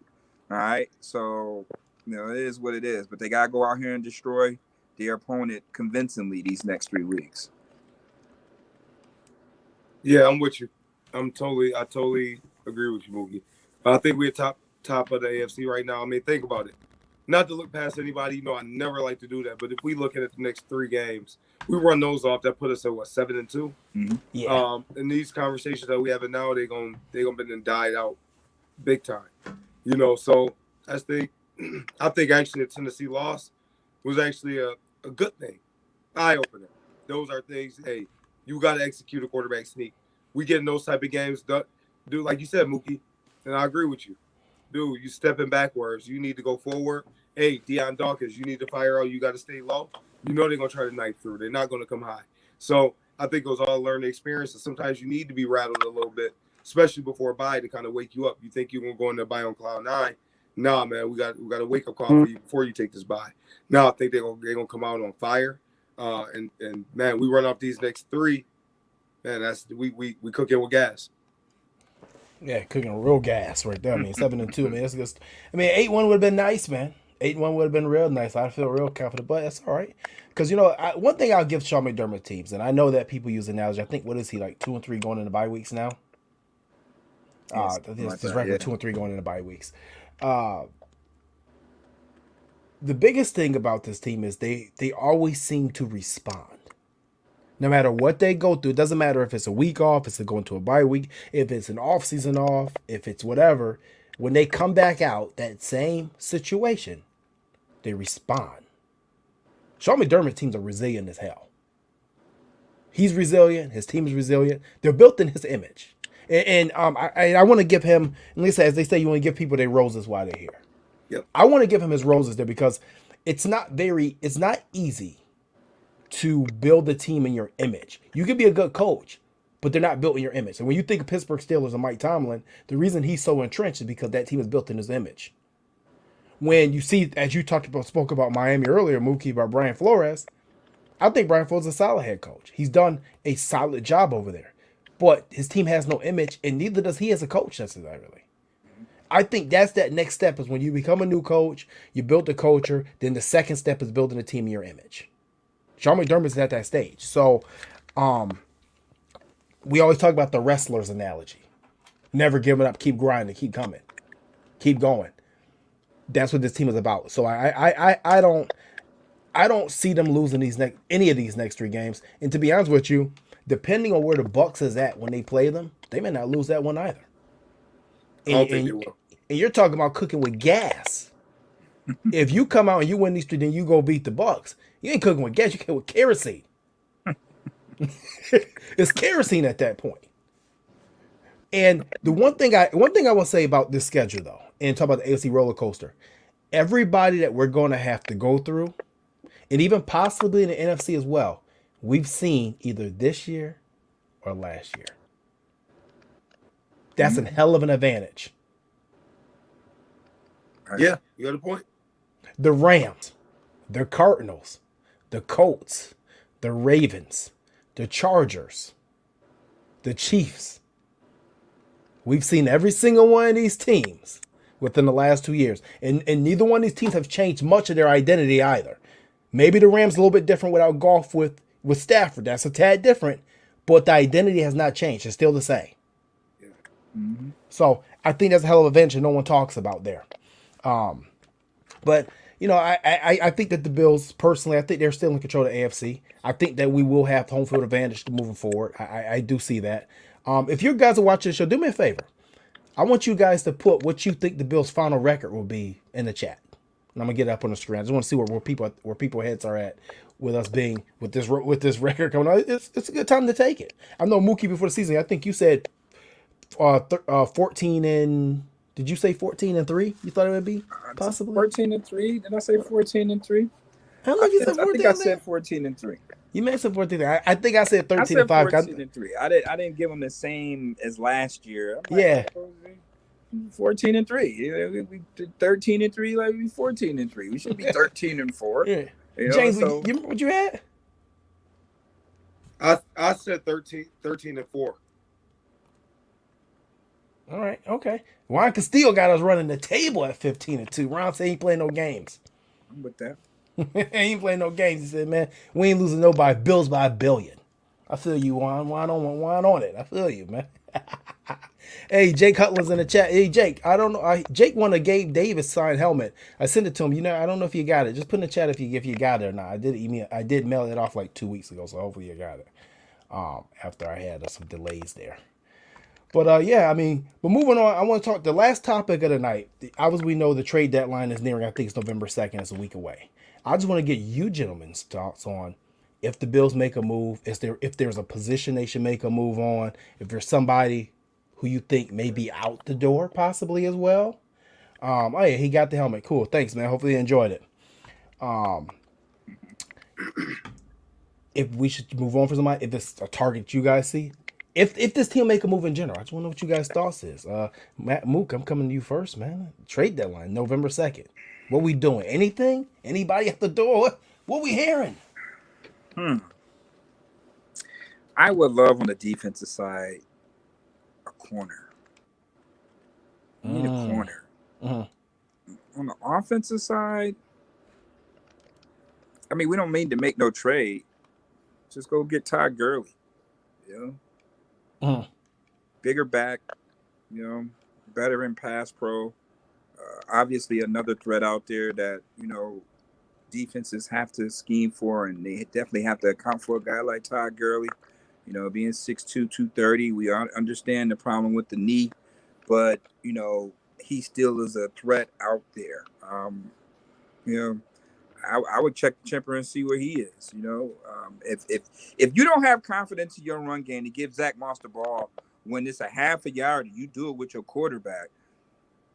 all right? So, it is what it is. But they got to go out here and destroy their opponent convincingly these next 3 weeks. Yeah, I'm with you. I totally agree with you, Muki. I think we're top of the AFC right now. I mean, think about it. Not to look past anybody, I never like to do that. But if we look at the next 3 games, we run those off. That put us at 7-2. Mm-hmm. Yeah. And these conversations that we have now, they're gonna be died out big time. So I think actually the Tennessee loss was actually a good thing, eye opener. Those are things. Hey, you got to execute a quarterback sneak. We get in those type of games, dude. Like you said, Muki, and I agree with you. Dude, you stepping backwards. You need to go forward. Hey, Deion Dawkins, you need to fire out. You got to stay low. They're going to try to knife through. They're not going to come high. So I think it was all a learning experience. And sometimes you need to be rattled a little bit, especially before a bye to kind of wake you up. You think you're going to go in there bye on cloud 9. Nah, man, we got a wake up call for you before you take this bye. Now I think they're gonna come out on fire. And man, we run off these next 3. Man, that's we cooking with gas. Yeah, cooking real gas right there. I mean, 7-2. I mean, that's just. I mean, 8-1 would have been nice, man. 8-1 would have been real nice. I feel real confident, but that's all right. Because one thing I'll give Sean McDermott teams, and I know that people use the analogy. I think what is he like 2-3 going into bye weeks now? His record 2-3 going into bye weeks. The biggest thing about this team is they always seem to respond. No matter what they go through, it doesn't matter if it's a week off, if it's going to a bye week, if it's an off season off, if it's whatever. When they come back out, that same situation, they respond. Sean McDermott's teams are resilient as hell. He's resilient. His team is resilient. They're built in his image. And I want to give him, as they say, you want to give people their roses while they're here. Yep. I want to give him his roses there because it's not easy to build a team in your image. You can be a good coach, but they're not built in your image. And when you think of Pittsburgh Steelers and Mike Tomlin, the reason he's so entrenched is because that team is built in his image. When you see, as you spoke about Miami earlier, Muki, about Brian Flores, I think Brian Flores is a solid head coach. He's done a solid job over there. But his team has no image, and neither does he as a coach necessarily. I think that's that next step is when you become a new coach, you build the culture, then the second step is building a team in your image. Sean McDermott's at that stage. So, we always talk about the wrestlers analogy. Never giving up, keep grinding, keep coming, keep going. That's what this team is about. So I don't see them losing any of these next 3 games. And to be honest with you, depending on where the Bucks is at when they play them, they may not lose that one either. I don't think they will. And you're talking about cooking with gas. If you come out and you win these 3, then you go beat the Bucks. You ain't cooking with gas, you cooking with kerosene. It's kerosene at that point. And the one thing I want to say about this schedule though, and talk about the AFC roller coaster, everybody that we're going to have to go through, and even possibly in the NFC as well, we've seen either this year or last year. That's a hell of an advantage. Yeah, you got a point. The Rams, the Cardinals, the Colts, the Ravens, the Chargers, the Chiefs. We've seen every single one of these teams within the last 2 years. And neither one of these teams have changed much of their identity either. Maybe the Rams a little bit different without Goff with Stafford. That's a tad different. But the identity has not changed. It's still the same. Yeah. Mm-hmm. So I think that's a hell of a venture no one talks about there. But, you know, I think that the Bills, personally, I think they're still in control of the AFC. I think that we will have home field advantage moving forward. I do see that. If you guys are watching the show, do me a favor. I want you guys to put what you think the Bills' final record will be in the chat. And I'm gonna get it up on the screen. I just want to see where people heads are at with us being with this record coming out. It's a good time to take it. I know Muki before the season. I think you said 14 and. Did you say 14-3? You thought it would be possibly 14-3. Did I say 14-3? How long you said 14? I think I said 14-3. You may have said 14. I think I said 13 I said and 5. 14-3. I didn't give them the same as last year. Yeah. 14-3. We did 13-3, like we 14-3. We should be 13-4. Yeah. You know, James, so, you what you had? I said 13-4. All right, okay. Ryan Castillo got us running the table at 15-2. Ron said he ain't playing no games. I'm with that. He ain't playing no games. He said, man, we ain't losing nobody. Bills by $1 billion. I feel you, Juan. Juan on it. I feel you, man. Hey, Jake Hutland's in the chat. Hey, Jake, I don't know. Jake won a Gabe Davis signed helmet. I sent it to him. You know, I don't know if you got it. Just put in the chat if you got it or not. I did mail it off like 2 weeks ago, so hopefully you got it. After I had some delays there. But yeah, I mean, but moving on, I want to talk the last topic of the night. Obviously, we know the trade deadline is nearing. I think it's November 2nd. It's a week away. I just want to get you gentlemen's thoughts on if the Bills make a move, if there's a position they should make a move on, if there's somebody who you think may be out the door possibly as well. Oh yeah, he got the helmet. Cool. Thanks, man. Hopefully you enjoyed it. If we should move on for somebody, if it's a target you guys see. If this team make a move in general, I just want to know what you guys' thoughts is. Matt Mook, I'm coming to you first, man. Trade deadline, November 2nd. What we doing? Anything? Anybody at the door? What we hearing? I would love on the defensive side a corner. We need a corner. Mm-hmm. On the offensive side, I mean, we don't mean to make no trade. Just go get Todd Gurley. You know? Bigger back, you know, better in pass pro. Obviously, another threat out there that, you know, defenses have to scheme for, and they definitely have to account for a guy like Todd Gurley. You know, being 6'2", 230, we understand the problem with the knee, but, you know, he still is a threat out there. You know, I would check the temper and see where he is. You know, if you don't have confidence in your run game to give Zach Moss the ball when it's a half a yard, you do it with your quarterback.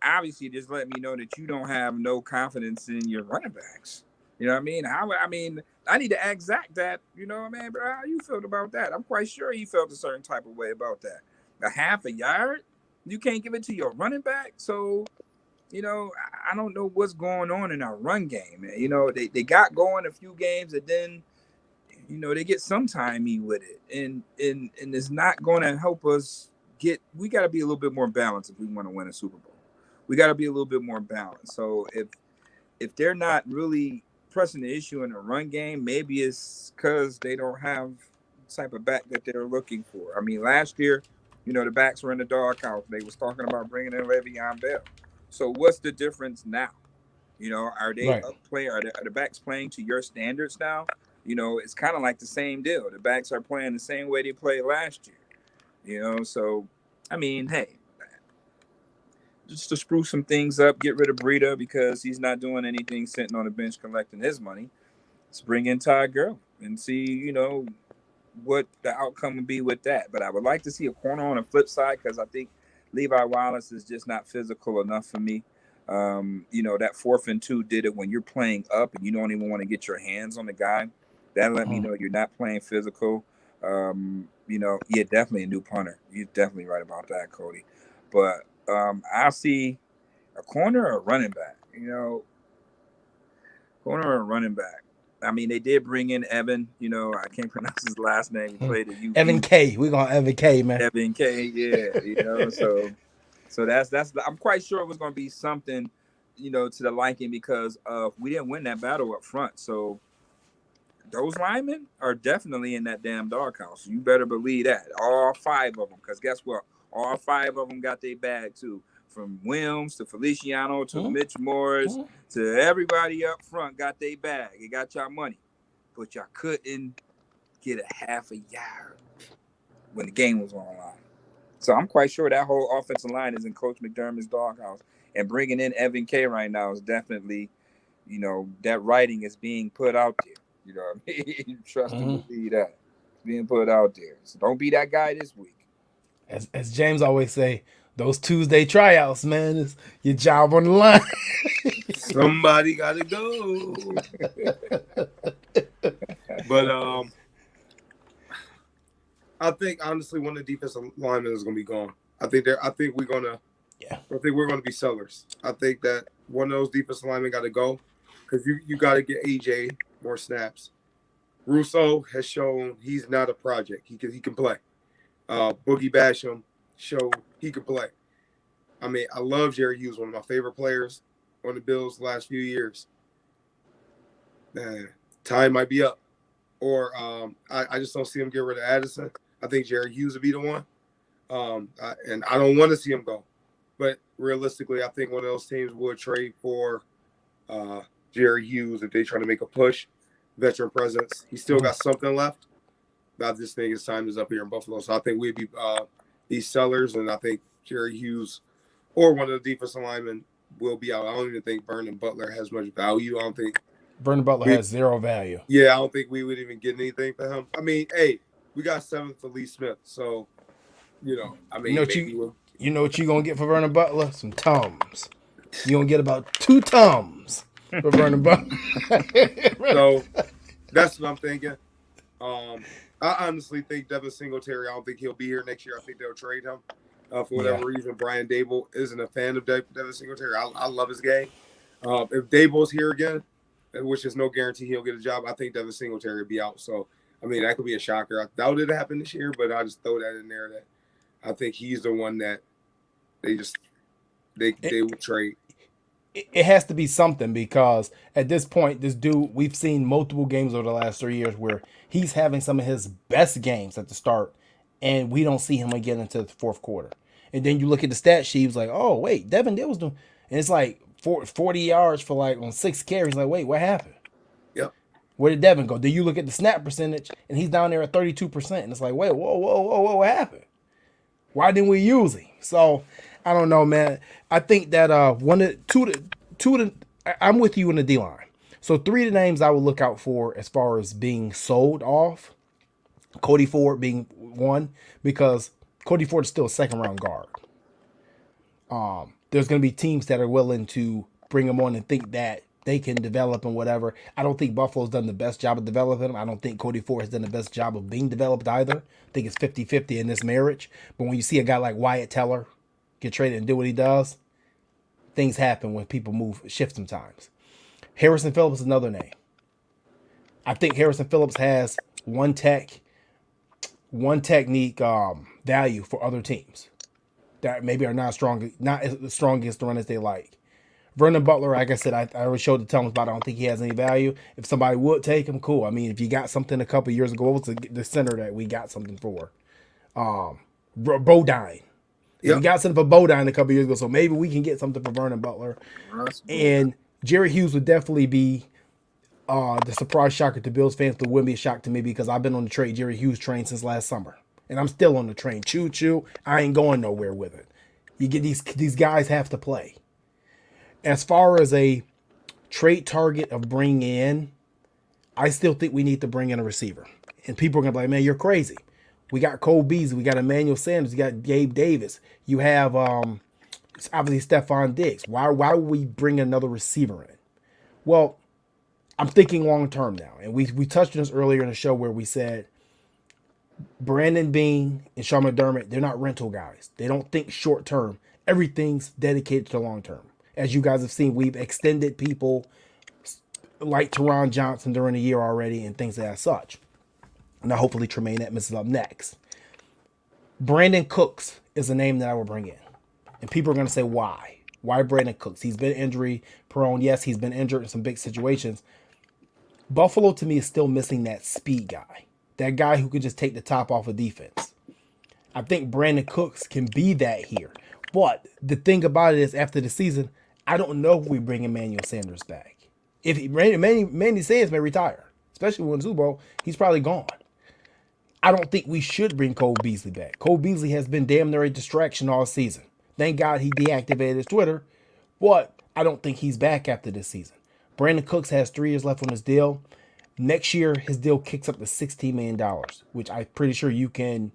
Obviously, just let me know that you don't have no confidence in your running backs. You know what I mean? I need to ask Zach that. You know what I mean? But how you felt about that? I'm quite sure he felt a certain type of way about that. A half a yard, you can't give it to your running back, so. You know, I don't know what's going on in our run game. You know, they got going a few games, and then, you know, they get some timey with it. And it's not going to help us get – we got to be a little bit more balanced if we want to win a Super Bowl. We got to be a little bit more balanced. So if they're not really pressing the issue in the run game. Maybe it's because they don't have the type of back that they're looking for. I mean, last year, the backs were in the doghouse. They was talking about bringing in Le'Veon Bell. So what's the difference now? Are they Right. up play? Are the backs playing to your standards now? It's kind of like the same deal. The backs are playing the same way they played last year. So I mean, hey, just to spruce some things up, get rid of Breida because he's not doing anything sitting on the bench collecting his money. Let's bring in Ty Gurley and see, what the outcome would be with that. But I would like to see a corner on the flip side because I think Levi Wallace is just not physical enough for me. That 4th and 2 did it when you're playing up and you don't even want to get your hands on the guy. That let me know you're not playing physical. Definitely a new punter. You're definitely right about that, Cody. But I'll see a corner or a running back. Corner or a running back. I mean, they did bring in Evan. I can't pronounce his last name. He played at UP. Evan K. We're going Evan K, man. Evan K. Yeah. So that's. I'm quite sure it was going to be something, to the liking because we didn't win that battle up front. So those linemen are definitely in that damn doghouse. You better believe that. All 5 of them. Because guess what? All 5 of them got their bag too. From Williams to Feliciano to Mitch Morris to everybody up front got their bag. They got y'all money. But y'all couldn't get a half a yard when the game was on the line. So I'm quite sure that whole offensive line is in Coach McDermott's doghouse. And bringing in Evan K right now is definitely, that writing is being put out there. You know what I mean? Trust and believe that. It's being put out there. So don't be that guy this week. As James always say, those Tuesday tryouts, man, is your job on the line. Somebody got to go. But I think honestly, one of the defensive linemen is going to be gone. I think we're going to be sellers. I think that one of those defensive linemen got to go because you got to get AJ more snaps. Russo has shown he's not a project. He can play. Boogie Basham showed he could play. I mean, I love Jerry Hughes, one of my favorite players on the Bills the last few years. Time might be up. Or I just don't see him get rid of Addison. I think Jerry Hughes would be the one. And I don't want to see him go. But realistically, I think one of those teams would trade for Jerry Hughes if they try to make a push. Veteran presence. He still got something left. But I just think his time is up here in Buffalo. So I think we'd be these sellers, and I think Jerry Hughes or one of the defensive linemen will be out. I don't even think Vernon Butler has much value. I don't think Vernon Butler has 0 value. Yeah, I don't think we would even get anything for him. I mean, hey, we got 7th for Lee Smith, so I mean, you know what you're gonna get for Vernon Butler? Some Tums. You're gonna get about 2 Tums for Vernon Butler. So that's what I'm thinking. I honestly think Devin Singletary, I don't think he'll be here next year. I think they'll trade him for whatever reason. Brian Dable isn't a fan of Devin Singletary. I love his game. If Dable's here again, which is no guarantee he'll get a job, I think Devin Singletary will be out. So, I mean, that could be a shocker. I doubt it happened this year, but I just throw that in there that I think he's the one that they would trade. It has to be something because at this point, this dude, we've seen multiple games over the last 3 years where he's having some of his best games at the start, and we don't see him again until the 4th quarter. And then you look at the stat sheet, he's like, oh, wait, Devin Dibbles doing, and it's like 40 yards for like on 6 carries. Like, wait, what happened? Yep. Where did Devin go? Then you look at the snap percentage, and he's down there at 32%, and it's like, wait, whoa, what happened? Why didn't we use him? So, I don't know, man. I think that I'm with you in the D-line. So 3 of the names I would look out for as far as being sold off, Cody Ford being one, because Cody Ford is still a 2nd-round guard. There's going to be teams that are willing to bring him on and think that they can develop and whatever. I don't think Buffalo's done the best job of developing him. I don't think Cody Ford has done the best job of being developed either. I think it's 50-50 in this marriage. But when you see a guy like Wyatt Teller get traded and do what he does, things happen when people shift sometimes. Harrison Phillips is another name. I think Harrison Phillips has one technique value for other teams that maybe are not as strong against the run as they like. Vernon Butler, like I said, I already showed the Thomas, but I don't think he has any value. If somebody would take him, cool. I mean, if you got something a couple years ago, what was the center that we got something for? Bodine. Yep. We got something for Bodine a couple years ago, so maybe we can get something for Vernon Butler. And Jerry Hughes would definitely be the surprise shocker to Bills fans, but wouldn't be a shock to me because I've been on the trade Jerry Hughes train since last summer. And I'm still on the train. Choo choo. I ain't going nowhere with it. You get these guys have to play. As far as a trade target of bringing in, I still think we need to bring in a receiver. And people are gonna be like, man, you're crazy. We got Cole Beasley, we got Emmanuel Sanders, you got Gabe Davis, you have obviously Stephon Diggs. Why would we bring another receiver in? Well, I'm thinking long term now, and we touched on this earlier in the show where we said Brandon Beane and Sean McDermott, they're not rental guys. They don't think short term. Everything's dedicated to long term. As you guys have seen, we've extended people like Teron Johnson during the year already and things of that such. Now, hopefully, Tremaine Edmonds is up next. Brandon Cooks is a name that I will bring in. And people are going to say, why? Why Brandon Cooks? He's been injury prone. Yes, he's been injured in some big situations. Buffalo, to me, is still missing that speed guy. That guy who could just take the top off of defense. I think Brandon Cooks can be that here. But the thing about it is, after the season, I don't know if we bring Emmanuel Sanders back. If Manny Sanders may retire, especially when Super Bowl, he's probably gone. I don't think we should bring Cole Beasley back. Cole Beasley has been damn near a distraction all season. Thank God he deactivated his Twitter, but I don't think he's back after this season. Brandon Cooks has 3 years left on his deal. Next year, his deal kicks up to $16 million, which I'm pretty sure we can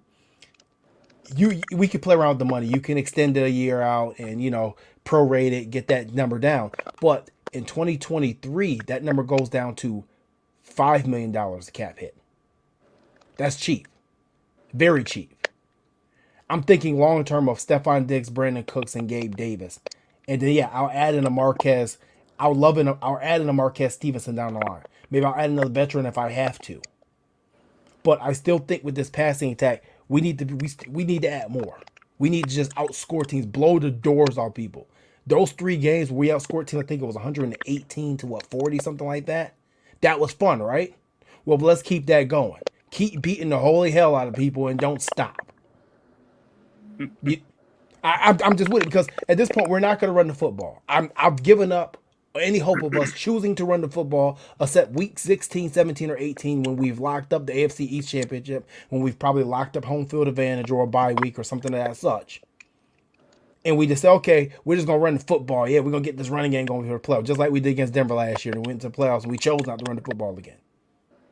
play around with the money. You can extend it a year out and, prorate it, get that number down. But in 2023, that number goes down to $5 million cap hit. That's cheap. Very cheap. I'm thinking long term of Stephon Diggs, Brandon Cooks, and Gabe Davis. And then, I'll add in a Marquez. I'll add in a Marquez Stevenson down the line. Maybe I'll add another veteran if I have to. But I still think with this passing attack, we need to add more. We need to just outscore teams, blow the doors off people. Those 3 games where we outscored teams, I think it was 118 to 40, something like that. That was fun, right? Well, let's keep that going. Keep beating the holy hell out of people and don't stop. I'm just with it because at this point we're not going to run the football. I've given up any hope of us choosing to run the football except week 16, 17, or 18 when we've locked up the AFC East Championship, when we've probably locked up home field advantage or a bye week or something of that such. And we just say, okay, we're just going to run the football. Yeah, we're going to get this running game going for the playoffs, just like we did against Denver last year. We went to the playoffs and we chose not to run the football again.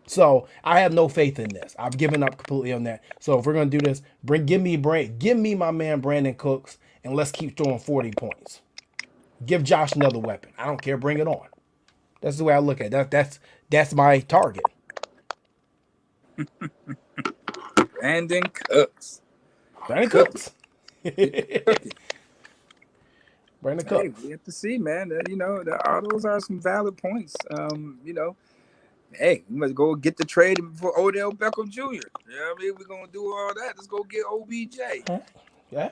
So I have no faith in this. I've given up completely on that. So if we're gonna do this, give me my man Brandon Cooks, and let's keep throwing 40 points. Give Josh another weapon. I don't care. Bring it on. That's the way I look at it. That's my target. Brandon Cooks. Brandon Cooks. Brandon Cooks. Hey, we have to see, man. All those are some valid points. Hey, we must go get the trade for Odell Beckham Jr. I mean, we're gonna do all that. Let's go get OBJ. Yeah.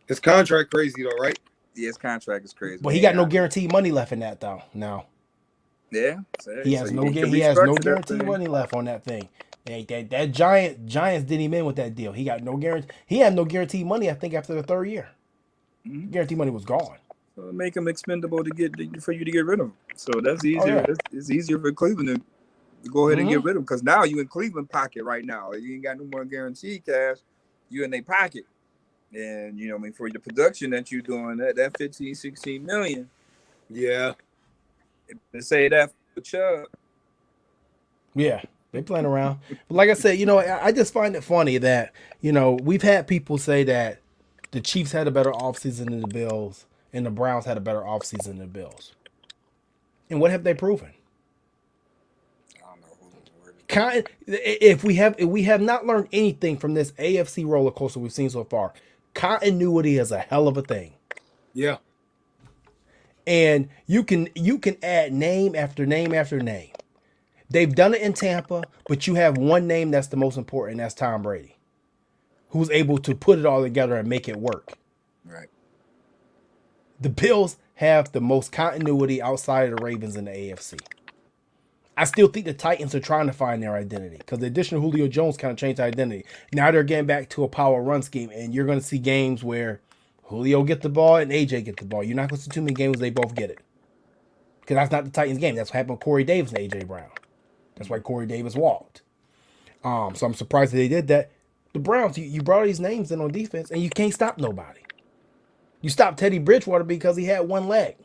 His contract crazy though, right? Yeah, his contract is crazy. But he got no guaranteed money left in that though. No. Yeah. He has no guaranteed money left on that thing. That Giants didn't him in with that deal. He got no guarantee. He had no guaranteed money, I think, after the 3rd year. Mm-hmm. Guaranteed money was gone. So make him expendable for you to get rid of him. So that's easier. It's easier for Cleveland to go ahead and get rid of him because now you in Cleveland pocket right now. You ain't got no more guaranteed cash. You in their pocket. And, for the production that you're doing, that 15, 16 million. Yeah. They say that for Chubb. Yeah, they playing around. But like I said, I just find it funny that, we've had people say that the Chiefs had a better offseason than the Bills and the Browns had a better offseason than the Bills. And what have they proven? I don't know. If we have not learned anything from this AFC roller coaster we've seen so far, continuity is a hell of a thing. Yeah. And you can add name after name after name. They've done it in Tampa, but you have one name that's the most important, and that's Tom Brady, who's able to put it all together and make it work. Right. The Bills have the most continuity outside of the Ravens in the AFC. I still think the Titans are trying to find their identity because the addition of Julio Jones kind of changed their identity. Now they're getting back to a power run scheme, and you're going to see games where Julio get the ball and AJ get the ball. You're not going to see too many games where they both get it because that's not the Titans game. That's what happened with Corey Davis and AJ Brown. That's why Corey Davis walked. So I'm surprised that they did that. The Browns, you brought these names in on defense, and you can't stop nobody. You stopped Teddy Bridgewater because he had one leg,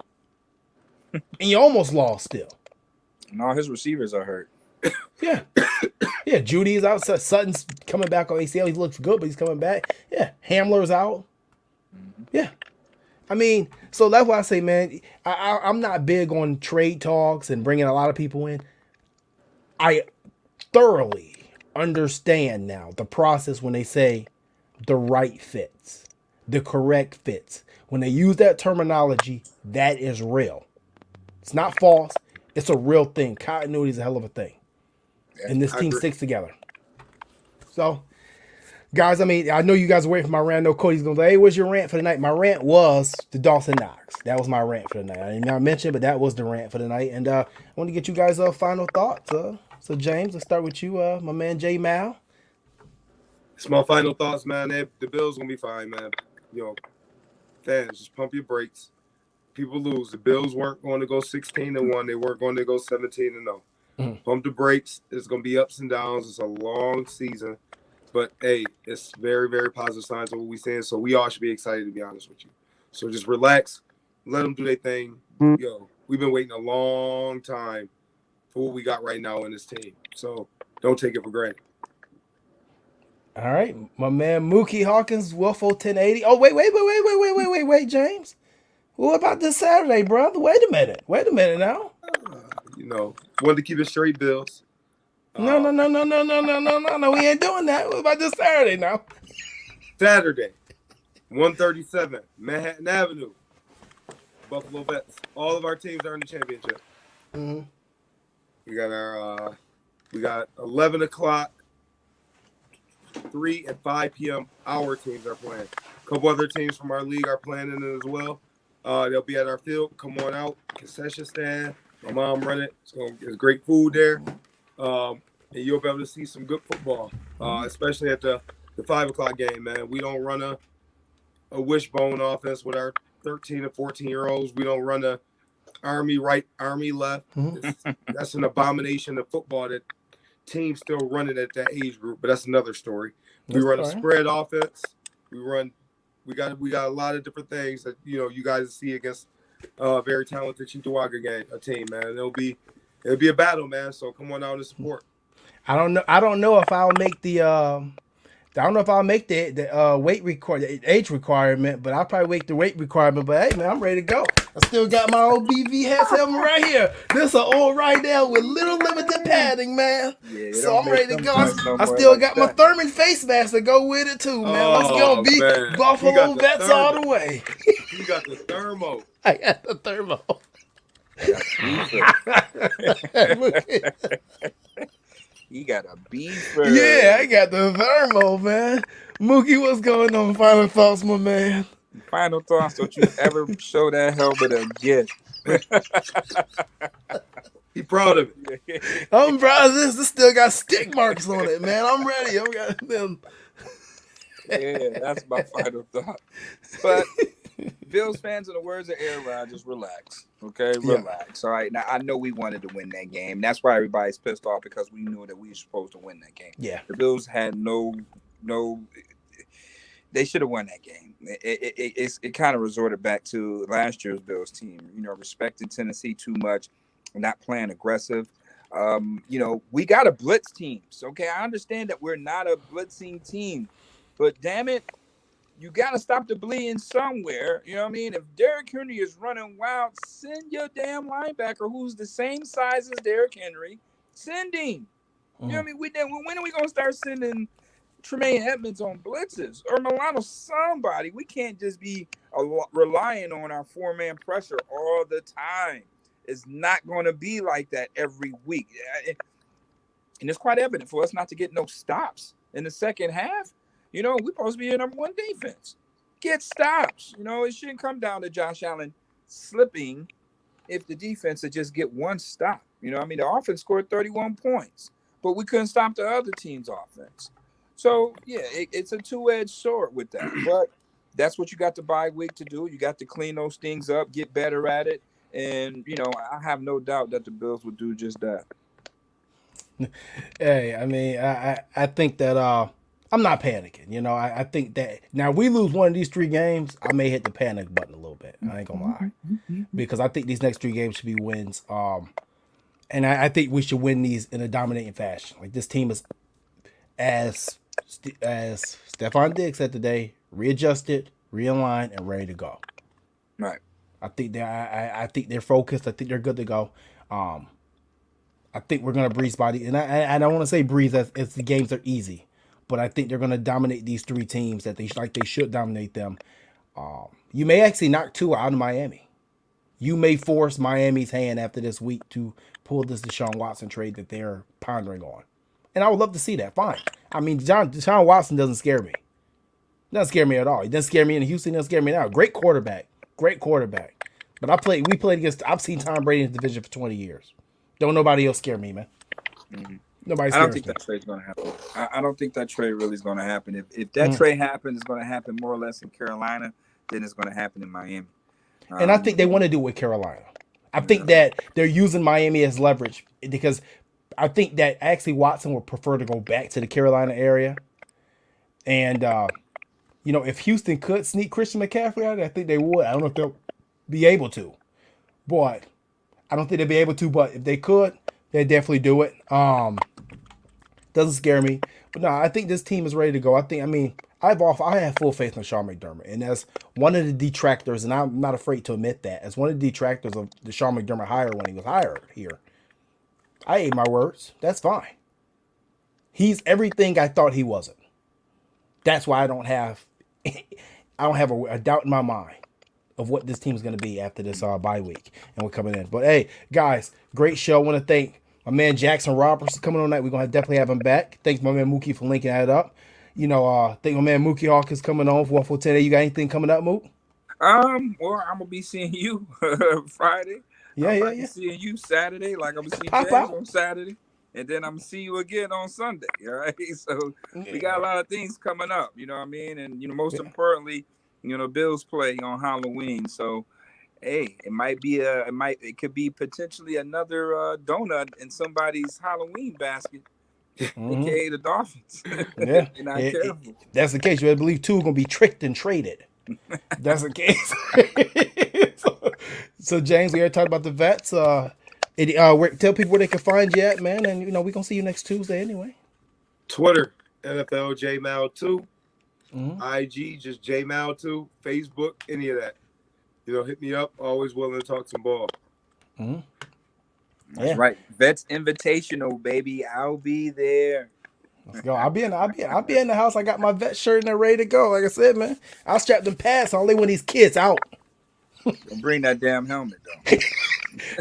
and you almost lost still. And all his receivers are hurt. Yeah. Yeah, Judy is out. Sutton's coming back on ACL. He looks good, but he's coming back. Yeah, Hamler's out. Yeah. I mean, so that's why I say, man, I'm not big on trade talks and bringing a lot of people in. I thoroughly understand now the process when they say the right fits, the correct fits. When they use that terminology, that is real. It's not false. It's a real thing. Continuity is a hell of a thing. And this team sticks together. So, guys, I mean, I know you guys are waiting for my rant. No, Cody's going to say, hey, what's your rant for the night? My rant was the Dawson Knox. That was my rant for the night. I did not mention it, but that was the rant for the night. And I want to get you guys' final thoughts. So, James, let's start with you, my man, J Mal. It's my final thoughts, man. The Bills going to be fine, man. Fans, just pump your brakes. People lose. The Bills weren't going to go 16-1. They weren't going to go 17-0. Pump the brakes. It's going to be ups and downs. It's a long season. But, hey, it's very, very positive signs of what we're seeing. So we all should be excited, to be honest with you. So just relax. Let them do their thing. We've been waiting a long time for what we got right now in this team. So don't take it for granted. All right. My man, Muki Hawkins, Wilfo 1080. Oh, wait, James. What about this Saturday, brother? Wait a minute now. Wanted to keep it straight, Bills. No. We ain't doing that. What about this Saturday now? Saturday, 137 Manhattan Avenue, Buffalo Vets. All of our teams are in the championship. Mm-hmm. We got 11 o'clock, 3 and 5 p.m. Our teams are playing. A couple other teams from our league are playing in it as well. They'll be at our field. Come on out, concession stand. My mom run it. There's great food there. And you'll be able to see some good football, especially at the 5 o'clock game, man. We don't run a wishbone offense with our 13 and 14-year-olds. We don't run a Army right, Army left. That's an abomination of football that teams still run it at that age group, but that's another story. We run a spread offense. We got a lot of different things that you guys see against very talented Cheektowaga team, man. It'll be a battle, man. So come on out and support. I don't know if I'll make the the age requirement, but I'll probably make the weight requirement. But hey, man, I'm ready to go. I still got my old BV hats helmet right here. This is old right there with little limited padding, man. Yeah, so I'm ready to go. I still got my Thurman face mask to go with it too, man. Let's go, be Buffalo Vets all the way. You got the thermo. I got the thermo. He got a beaver. Yeah, I got the thermo, man. Mookie, what's going on? Final thoughts, my man. Final thoughts. Don't you ever show that helmet again. He proud of it. I'm proud of this. This still got stick marks on it, man. I'm ready. I'm got them. Yeah, that's my final thought. But Bills fans, in the words of Aaron Rodgers, relax. Okay, relax. All right. Now I know we wanted to win that game. That's why everybody's pissed off, because we knew that we were supposed to win that game. Yeah. The Bills had no. They should have won that game. It kind of resorted back to last year's Bills team. Respecting Tennessee too much, not playing aggressive. We got a blitz team. So, okay, I understand that we're not a blitzing team, but damn it, you got to stop the bleeding somewhere. You know what I mean? If Derrick Henry is running wild, send your damn linebacker who's the same size as Derrick Henry. Send him. You know what I mean? When are we going to start sending Tremaine Edmonds on blitzes or Milano somebody? We can't just be relying on our four-man pressure all the time. It's not going to be like that every week. And it's quite evident for us not to get no stops in the second half. We're supposed to be a number one defense. get stops. It shouldn't come down to Josh Allen slipping if the defense would just get one stop. The offense scored 31 points, but we couldn't stop the other team's offense. So, yeah, it's a two-edged sword with that. But that's what you got the bye week to do. You got to clean those things up, get better at it. And, I have no doubt that the Bills will do just that. Hey, I mean, I think that I'm not panicking. I think that now we lose one of these 3 games, I may hit the panic button a little bit. I ain't gonna lie, because I think these next 3 games should be wins. And I think we should win these in a dominating fashion. Like, this team is, as Stephon Diggs said today, readjusted, realigned, and ready to go. Right. I think they're focused. I think they're good to go. I think we're gonna breeze by the, and I don't want to say breeze as the games are easy, but I think they're gonna dominate these 3 teams that they should dominate them. You may actually knock Tua out of Miami. You may force Miami's hand after this week to pull this Deshaun Watson trade that they're pondering on, and I would love to see that. Fine. I mean, Deshaun Watson doesn't scare me. Doesn't scare me at all. He doesn't scare me in Houston. Doesn't scare me now. Great quarterback. But we played against. I've seen Tom Brady in the division for 20 years. Don't nobody else scare me, man. Mm-hmm. Nobody. I don't think that trade's going to happen. I don't think that trade really is going to happen. If that trade happens, it's going to happen more or less in Carolina than it's going to happen in Miami. And I think they want to do it with Carolina. I think that they're using Miami as leverage because I think that actually Watson would prefer to go back to the Carolina area. And, if Houston could sneak Christian McCaffrey out, I think they would. I don't know if they'll be able to. But I don't think they'll be able to. But if they could, they'd definitely do it. Doesn't scare me. But no, I think this team is ready to go. I have full faith in Sean McDermott. And as one of the detractors, and I'm not afraid to admit that, as one of the detractors of the Sean McDermott hire when he was hired here, I ate my words. That's fine. He's everything I thought he wasn't. That's why I don't have a doubt in my mind of what this team is going to be after this bye week. And we're coming in. But, hey, guys, great show. I want to thank my man Jackson Roberts for coming on tonight. We're going to definitely have him back. Thanks my man Muki for linking that up. Thank my man Muki Hawkins coming on for 114. You got anything coming up, Mook? Well, I'm going to be seeing you Friday. Yeah. Seeing you Saturday, like I'm going to see Pop James out on Saturday. And then I'm going to see you again on Sunday, all right? So we got a lot of things coming up, you know what I mean? And, most importantly, Bills play on Halloween. So, hey, it could be potentially another donut in somebody's Halloween basket, aka the Dolphins. Yeah. You're not careful. That's the case. You better believe 2 are going to be tricked and traded. That's the case. So, James, we already talked about the vets. Tell people where they can find you at, man. And, we're going to see you next Tuesday anyway. Twitter, NFL JMal2. IG, just JMal2. Facebook, any of that. Hit me up. Always willing to talk some ball. That's right. Vets Invitational, baby. I'll be there. Let's go. I'll be in the house. I got my vet shirt and they're ready to go. Like I said, man, I'll strap them pads. Only when these kids out. Don't bring that damn helmet though.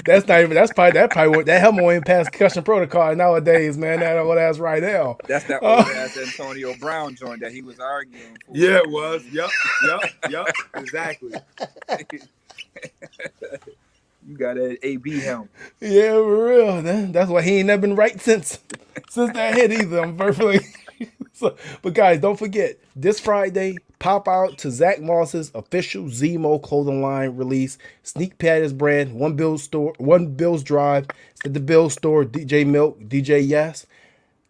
That's probably that helmet won't even pass concussion protocol nowadays, man. That old ass right now. That's that old ass Antonio Brown joint that he was arguing for. Yeah, it was. Yup. Exactly. You got an AB helmet. Yeah, for real. That's why he ain't never been right since that hit either. I'm perfectly. But guys, don't forget this Friday. Pop out to Zach Moss's official Zemo clothing line release. Sneak Patties brand, One Bills Drive. It's at the Bills store. DJ Milk, DJ Yes.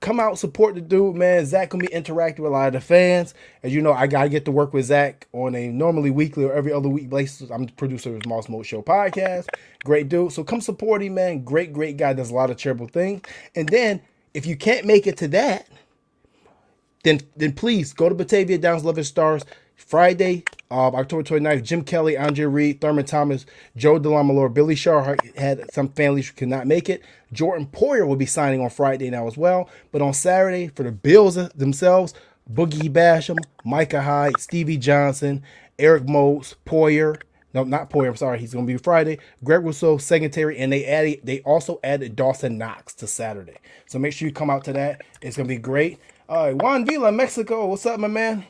Come out, support the dude, man. Zach gonna be interacting with a lot of the fans. As you know, I gotta get to work with Zach on a normally weekly or every other week basis. I'm the producer of the Small Smoke Show podcast. Great dude. So come support him, man. Great guy. Does a lot of charitable things. And then if you can't make it to that, then please go to Batavia Downs 11 Stars Friday, October 29th. Jim Kelly, Andre Reed, Thurman Thomas, Joe DeLamalore, Billy Shaw had some families who could not make it. Jordan Poyer will be signing on Friday now as well. But on Saturday, for the Bills themselves, Boogie Basham, Micah Hyde, Stevie Johnson, Eric Mose, Poyer. No, not Poyer. I'm sorry. He's going to be Friday. Greg Rousseau, Secretary, and they also added Dawson Knox to Saturday. So make sure you come out to that. It's going to be great. All right, Juan Villa, Mexico. What's up, my man?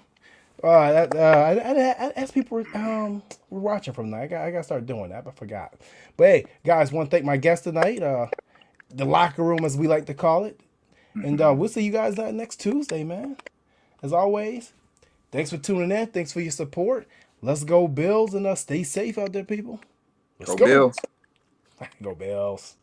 I asked people were watching from tonight. I got to start doing that, but I forgot. But hey, guys, want to thank my guest tonight, the locker room as we like to call it, and we'll see you guys next Tuesday, man. As always, thanks for tuning in. Thanks for your support. Let's go Bills and stay safe out there, people. Let's Go Bills. Go Bills.